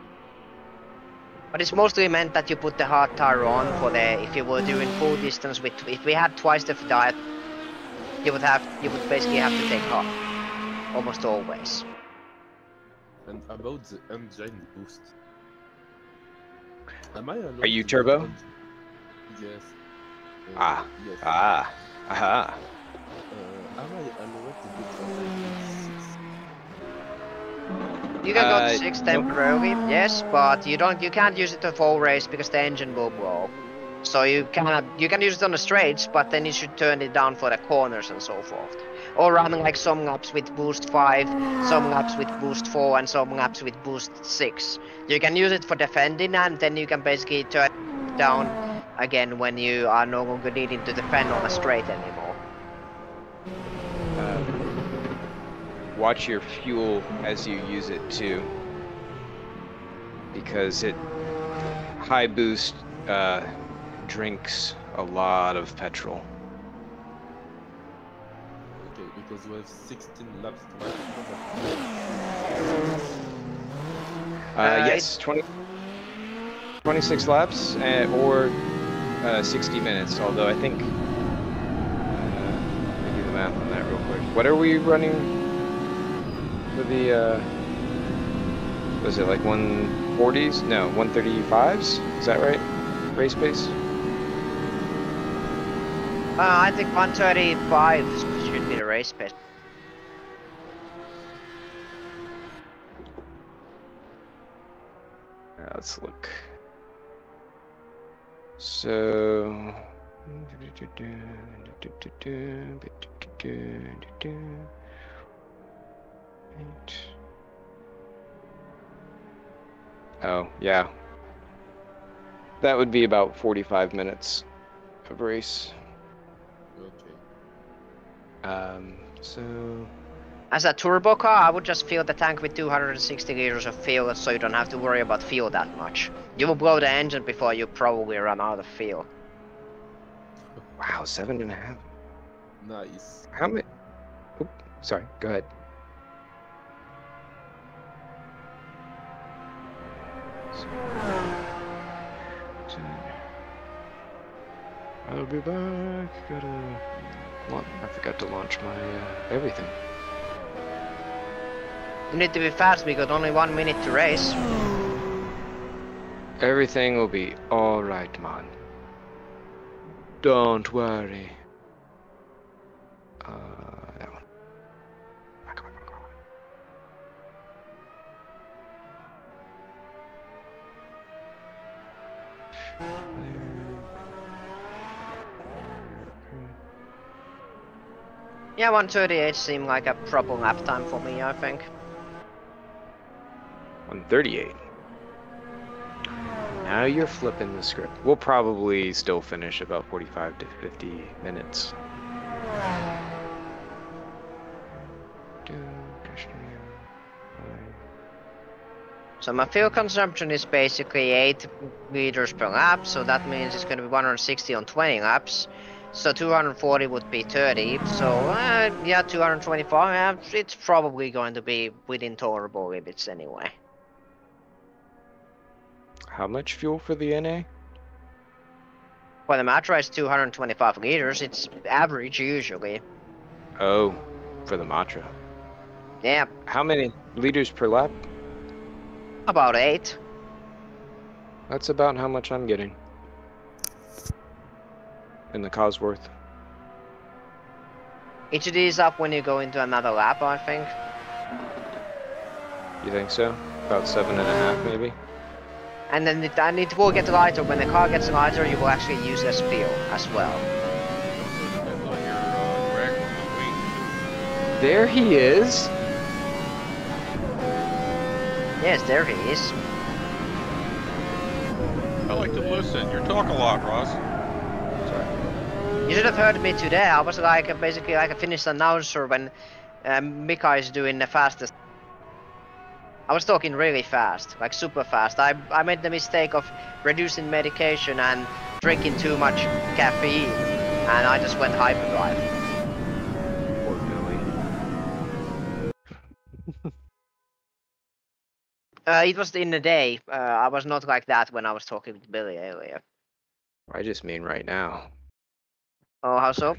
S1: But it's mostly meant that you put the hard tire on for the, if you were doing full distance with, if we had twice the diet, you would basically have to take off. Almost always.
S5: And about the engine boost. Am I allowed
S4: Are you
S5: to
S4: turbo?
S5: go yes. Yes.
S4: Aha.
S5: Am I allowed to do something 6?
S1: You can go to 6 temporarily, yes, but you can't use it to full race because the engine will blow. So you can use it on the straights, but then you should turn it down for the corners and so forth. Or run like some laps with boost 5, some laps with boost 4, and some laps with boost 6. You can use it for defending, and then you can basically turn it down again when you are no longer needing to defend on a straight anymore.
S4: Watch your fuel as you use it too, because high boost drinks a lot of petrol.
S5: Okay, because we have 16 laps to
S4: Yes, 26 laps or 60 minutes, although I think, let me do the math on that real quick. What are we running for the, was it like 140s? No, 135s? Is that right? Race pace?
S1: I think 135 should be the race pace.
S4: Let's look. So, oh, yeah. That would be about 45 minutes of race.
S5: Okay.
S4: So
S1: As a turbo car, I would just fill the tank with 260 liters of fuel so you don't have to worry about fuel that much. You will blow the engine before you probably run out of fuel.
S4: wow, 7.5.
S5: Nice.
S4: How many? Oop, sorry, go ahead. I'll be back. I forgot to launch my everything.
S1: You need to be fast. We got only 1 minute to race.
S4: Everything will be all right, man. Don't worry. That one. Come on.
S1: Yeah, 1:38 seemed like a proper lap time for me, I think.
S4: 1:38. Now you're flipping the script. We'll probably still finish about 45 to 50 minutes.
S1: So my fuel consumption is basically 8 liters per lap, so that means it's going to be 160 on 20 laps. So 240 would be 30, so yeah, 225, it's probably going to be within tolerable limits anyway.
S4: How much fuel for the NA?
S1: Well, the Matra is 225 liters, it's average usually.
S4: Oh, for the Matra.
S1: Yeah,
S4: How many liters per lap?
S1: about 8.
S4: That's about how much I'm getting. In the Cosworth.
S1: It should ease up when you go into another lap, I think.
S4: You think so? About 7.5 maybe?
S1: And then it will get lighter. When the car gets lighter, you will actually use less fuel as well.
S3: Depends on your drag weight.
S4: There he is!
S1: Yes, there he is.
S3: I like to listen. You talk a lot, Ross.
S1: You should have heard me today. I was like basically like a Finnish announcer when Mika is doing the fastest. I was talking really fast, like super fast. I made the mistake of reducing medication and drinking too much caffeine, and I just went hyperdrive.
S4: Poor Billy.
S1: It was in the day. I was not like that when I was talking with Billy earlier.
S4: I just mean right now.
S1: Oh, how so?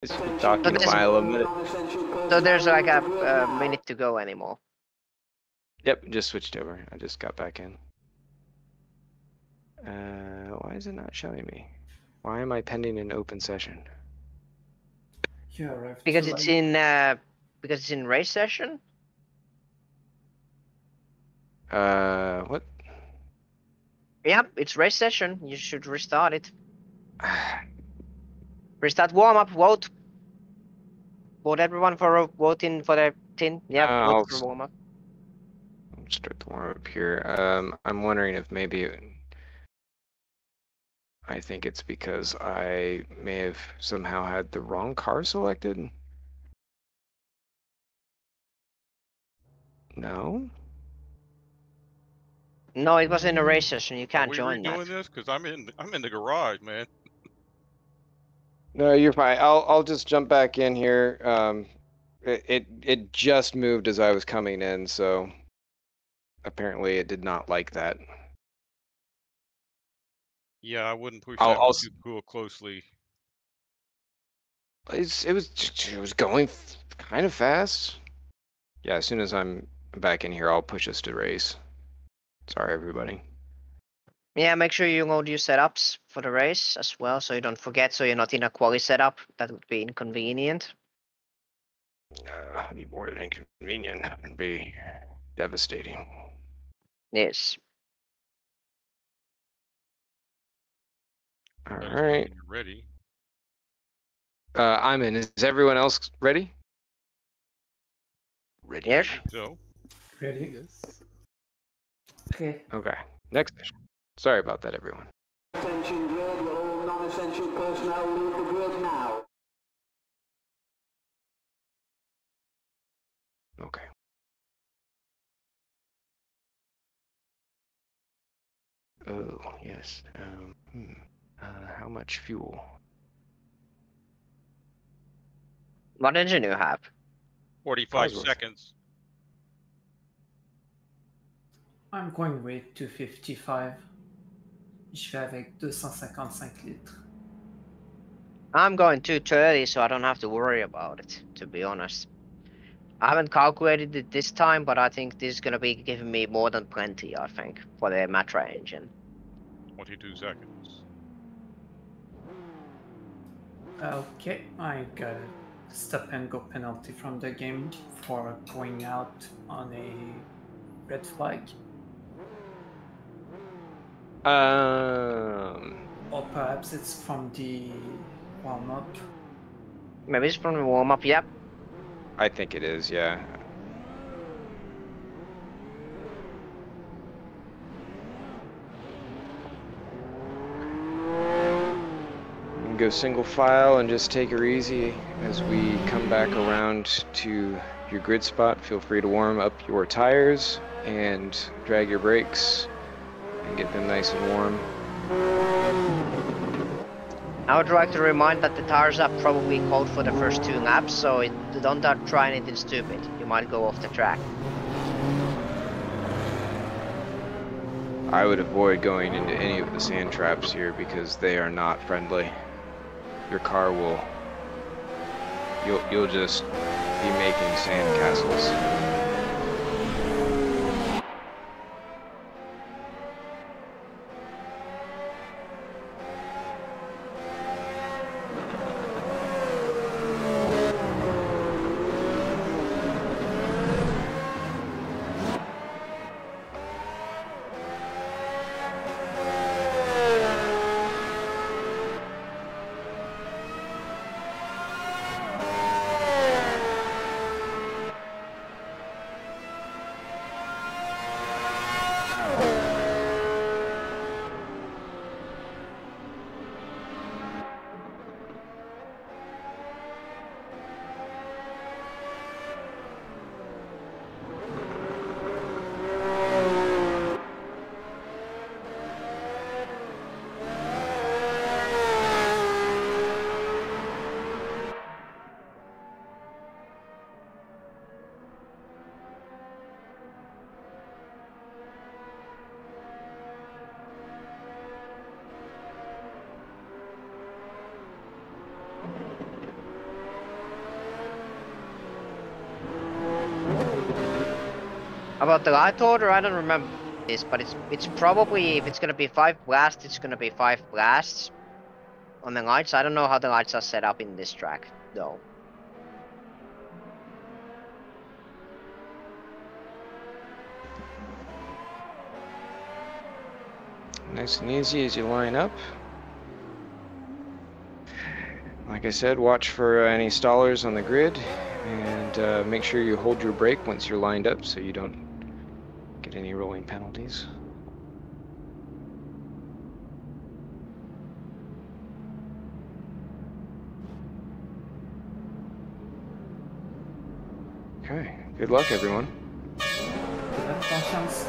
S4: Just been talking a mile a minute.
S1: So there's like a minute to go anymore.
S4: Yep, just switched over. I just got back in. Why is it not showing me? Why am I pending an open session?
S2: You arrived
S1: Because
S2: too
S1: it's
S2: late.
S1: in race session.
S4: What?
S1: Yep, it's race session. You should restart it. Restart warm up. Vote. Vote everyone for voting for the tin. Yeah,
S4: I'll
S1: vote for warm up.
S4: start the warm up here. I'm wondering if maybe I think it's because I may have somehow had the wrong car selected. No?
S1: No, it was in a race session. You
S3: Are
S1: can't
S3: we
S1: join that.
S3: redoing this? Because I'm in the garage, man.
S4: No, you're fine. I'll just jump back in here. It just moved as I was coming in, so apparently it did not like that.
S3: Yeah, I wouldn't push
S4: I'll-
S3: that
S4: I'll
S3: too closely.
S4: It was going kind of fast. Yeah, as soon as I'm back in here, I'll push us to race. Sorry, everybody.
S1: Yeah, make sure you load your setups for the race as well, so you don't forget. So you're not in a quali setup. That would be inconvenient.
S4: Be more than inconvenient. It'd be devastating.
S1: Yes.
S4: All
S3: Let us know
S4: right.
S3: when you're ready.
S4: I'm in. Is everyone else ready? Ready.
S1: Yes.
S3: So,
S2: Ready?
S5: Yes.
S2: Okay.
S4: Okay. Next mission. Sorry about that, everyone.
S6: Attention grid, will all non-essential personnel leave the grid now?
S4: Okay. Oh, yes. How much fuel?
S1: What engine you have?
S3: 45
S4: Cosworth.
S3: seconds.
S2: I'm going with 255. Je vais avec 255 litres.
S1: I'm going 230, so I don't have to worry about it, to be honest. I haven't calculated it this time, but I think this is gonna be giving me more than plenty, I think, for the Matra engine.
S3: 22 seconds.
S2: Okay, I got a stop and go penalty from the game for going out on a red flag. Or perhaps it's from the warm-up.
S1: Maybe it's from the warm-up, yep.
S4: I think it is, yeah. You can go single file and just take her easy as we come back around to your grid spot. Feel free to warm up your tires and drag your brakes and get them nice and warm.
S1: I would like to remind that the tires are probably cold for the first 2 laps, so don't try anything stupid. You might go off the track.
S4: I would avoid going into any of the sand traps here because they are not friendly. Your car will, you'll just be making sand castles.
S1: About the light order, I don't remember this, but it's probably, if it's gonna be 5 blasts, it's gonna be 5 blasts on the lights. I don't know how the lights are set up in this track, though.
S4: Nice and easy as you line up. Like I said, watch for any stallers on the grid and make sure you hold your brake once you're lined up so you don't get any rolling penalties. Okay, good luck everyone.
S2: Bonne chance.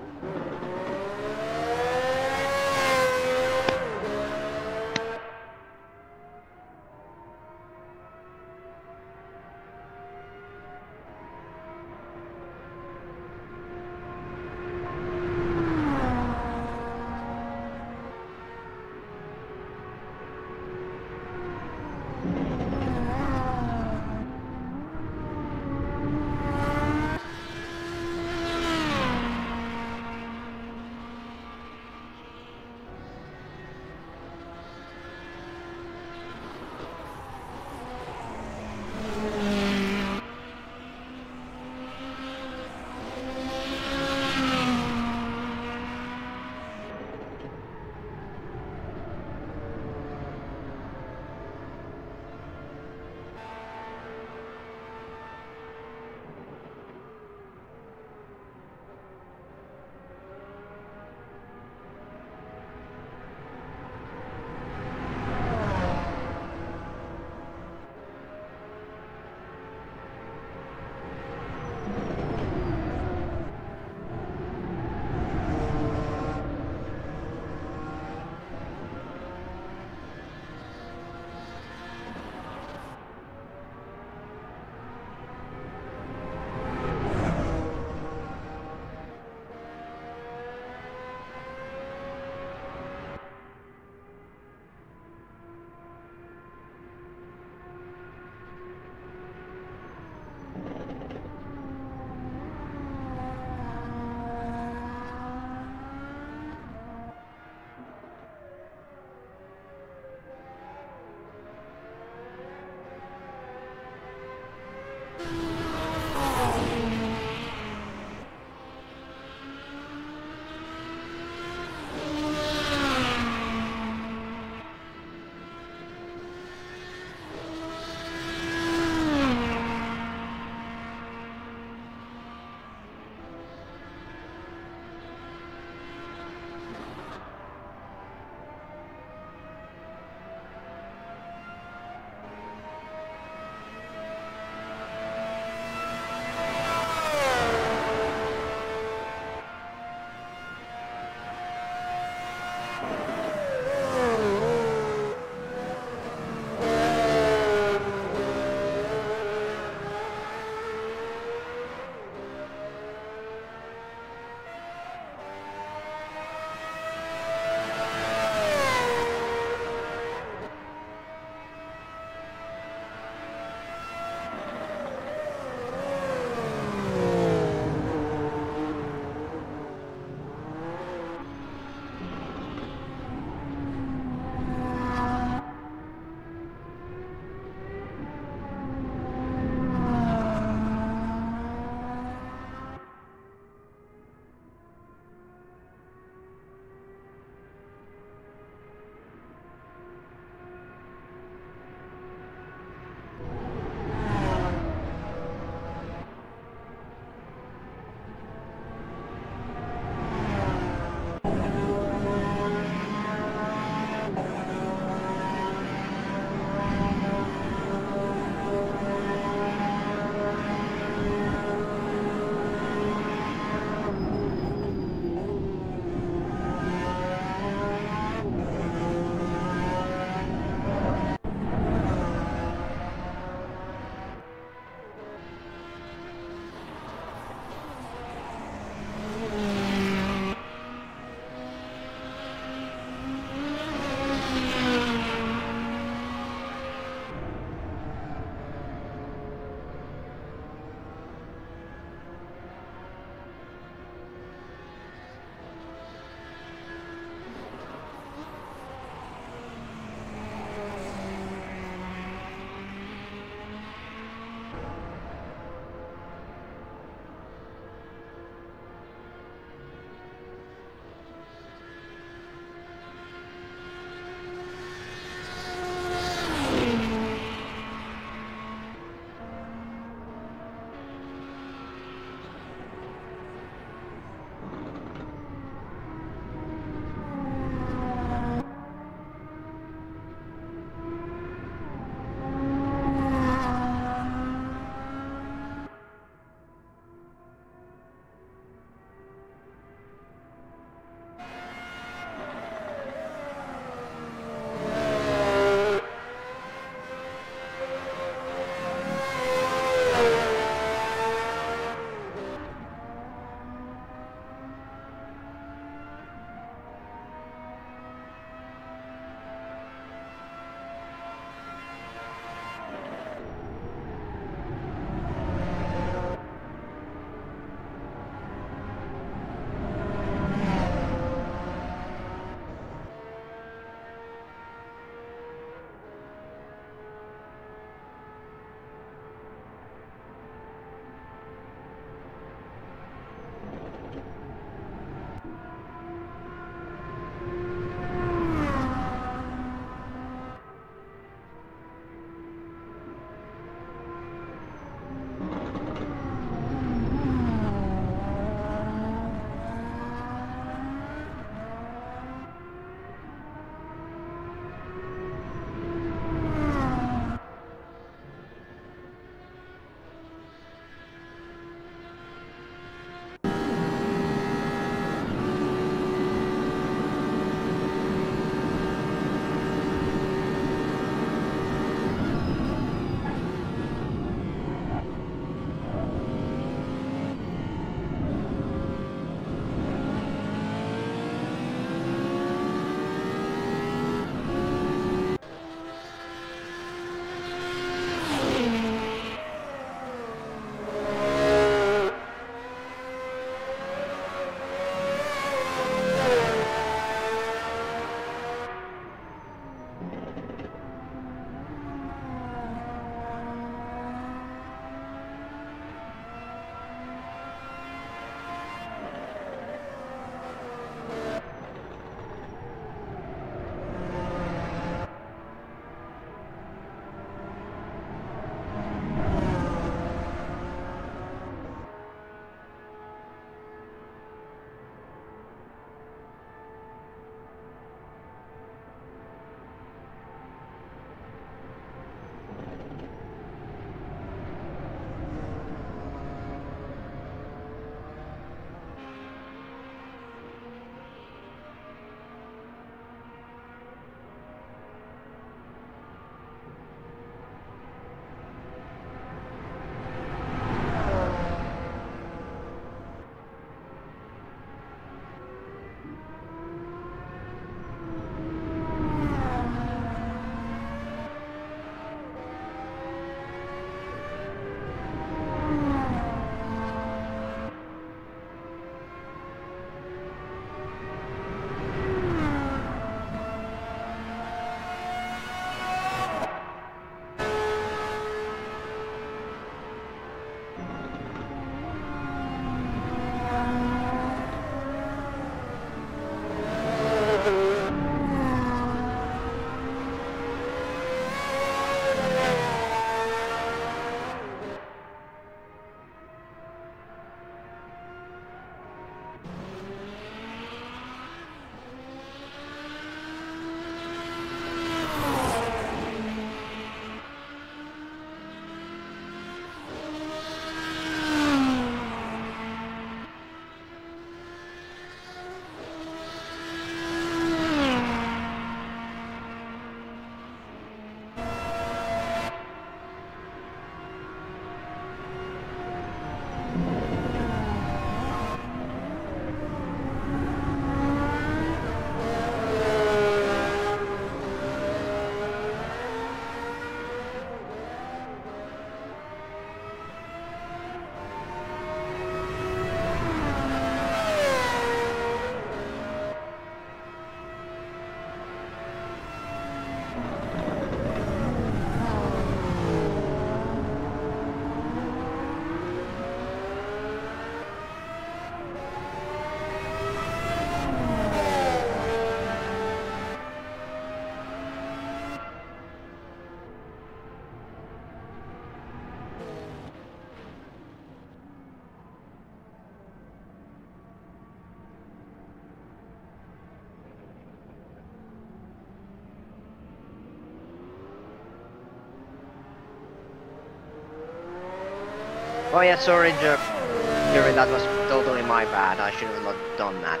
S1: Oh yeah, sorry, Jerry, that was totally my bad. I should have not done that.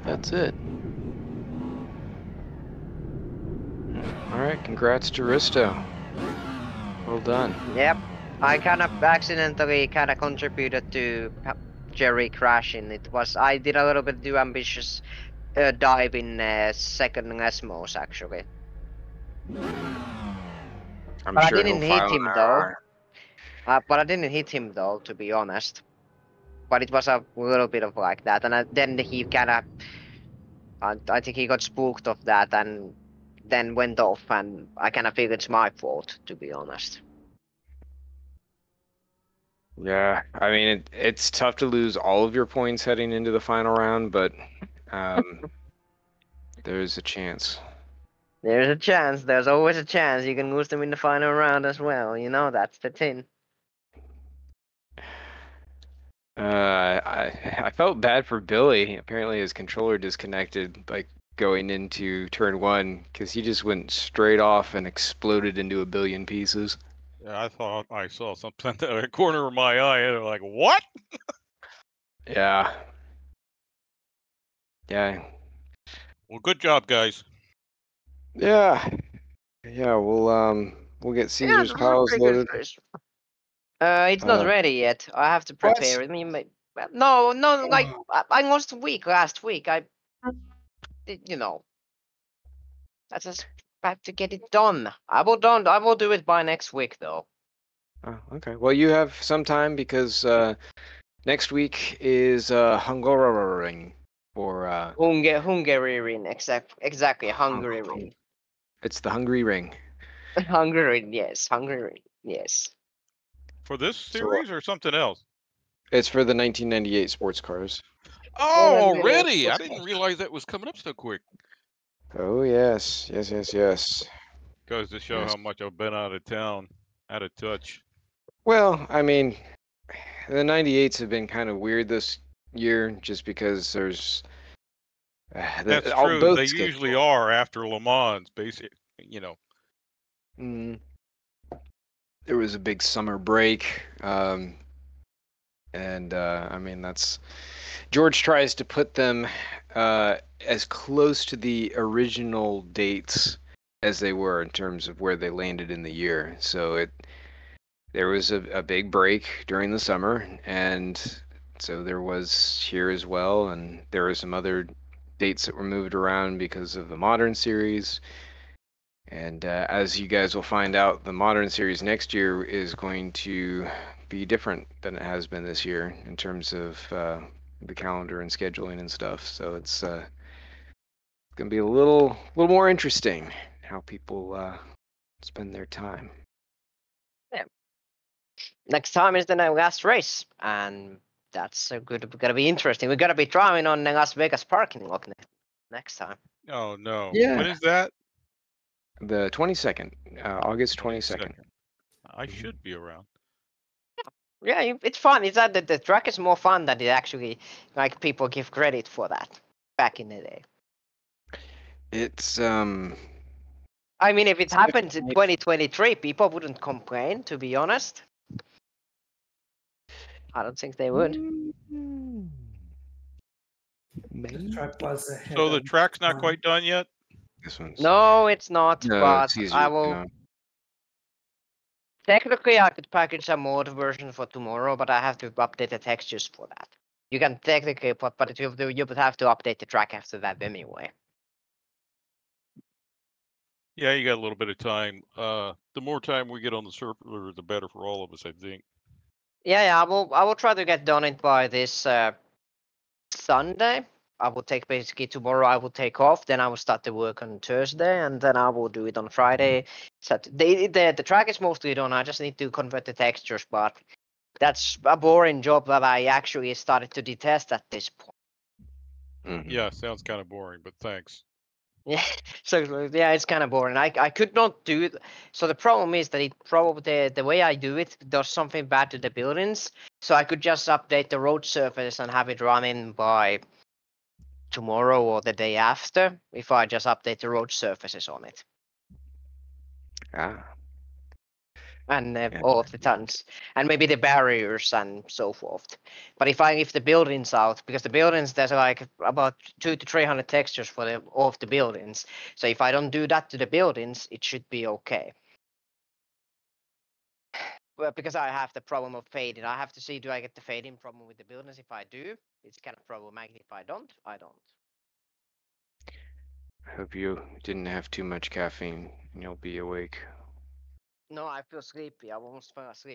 S4: that's it. All right, congrats to Risto. Well done.
S1: Yep. I kind of accidentally kind of contributed to Jerry crashing. I did a little bit too ambitious dive in second Esmos actually.
S4: I'm
S1: But I
S4: sure
S1: didn't
S4: he'll
S1: hit
S4: file
S1: him
S4: an
S1: though.
S4: RR.
S1: But I didn't hit him though, to be honest. But it was a little bit of like that, and then he kind of, I think he got spooked of that, and then went off, and I kind of feel it's my fault, to be honest.
S4: Yeah, I mean it's tough to lose all of your points heading into the final round, but there's a chance.
S1: There's a chance. There's always a chance you can lose them in the final round as well. You know that's the thing.
S4: I felt bad for Billy. Apparently his controller disconnected like going into turn 1 because he just went straight off and exploded into a billion pieces.
S3: Yeah, I thought I saw something in the corner of my eye, and I'm like, what?
S4: Yeah. Yeah.
S3: Well, good job, guys.
S4: Yeah. Yeah, we'll get Caesar's
S1: Yeah,
S4: piles loaded.
S1: It's not ready yet. I have to prepare it. I mean, no, like I lost a week last week. You know, I just have to get it done. I will do it by next week though.
S4: Oh, okay. Well, you have some time because next week is Hungaroring for
S1: Hungary ring, exactly Hungary ring.
S4: it's the Hungry Ring.
S1: Hungary, yes, Hungary, yes.
S3: For this series or something else?
S4: It's for the 1998 sports cars.
S3: Oh,
S1: Yeah, that's
S3: already? I
S1: good.
S3: didn't realize that was coming up so quick.
S4: Oh yes, yes.
S3: Goes to show
S4: Yes.
S3: how much I've been out of town, out of touch.
S4: Well, I mean, the 98s have been kind of weird this year, just because there's
S3: That's true.
S4: both
S3: They
S4: schedules.
S3: usually are after Le Mans, basically. You know.
S4: There was a big summer break, and I mean that's George tries to put them as close to the original dates as they were in terms of where they landed in the year. So there was a big break during the summer, and so there was here as well, and there were some other dates that were moved around because of the modern series. And as you guys will find out, the modern series next year is going to be different than it has been this year in terms of the calendar and scheduling and stuff. So it's going to be a little more interesting how people spend their time.
S1: Yeah. Next time is the last race, and that's gonna be interesting. We're gonna be driving on the Las Vegas parking lot next time.
S3: Oh no.
S4: Yeah.
S3: When is that?
S4: The 22nd, August 22nd.
S3: I should be around.
S1: Yeah, it's fun. It's that the track is more fun than it actually like people give credit for that back in the day.
S4: It's
S1: I mean, if it happened in 2023, people wouldn't complain. To be honest, I don't think they would.
S2: The track was ahead
S3: So the
S2: of
S3: track's not
S2: time.
S3: quite done yet?
S4: this one's
S1: No, it's not.
S4: no,
S1: But
S4: it's easier.
S1: I will. Technically, I could package a mod version for tomorrow, but I have to update the textures for that. You can technically, but you would have to update the track after that anyway.
S3: Yeah, you got a little bit of time. The more time we get on the server, the better for all of us, I think.
S1: Yeah, I will try to get done it by this Sunday. I will take basically tomorrow. I will take off. Then I will start the work on Thursday, and then I will do it on Friday. So the track is mostly done. I just need to convert the textures, but that's a boring job that I actually started to detest at this point.
S4: Mhm.
S3: Yeah, sounds kind of boring, but thanks.
S1: Yeah, so yeah, it's kind of boring. I could not do it. So the problem is that it probably the way I do it does something bad to the buildings. So I could just update the road surface and have it running by tomorrow or the day after if I just update the road surfaces on it.
S4: Ah.
S1: and
S4: Yeah.
S1: all of the tons, and maybe the barriers and so forth. But if the buildings out, because the buildings there's like about 200 to 300 textures for all of the buildings. So if I don't do that to the buildings, it should be okay. Well, because I have the problem of fading, I have to see, do I get the fading problem with the buildings? If I do, it's kind of problematic. If I don't, I don't.
S4: I hope you didn't have too much caffeine and you'll be awake.
S1: No, I feel sleepy. I almost fell asleep.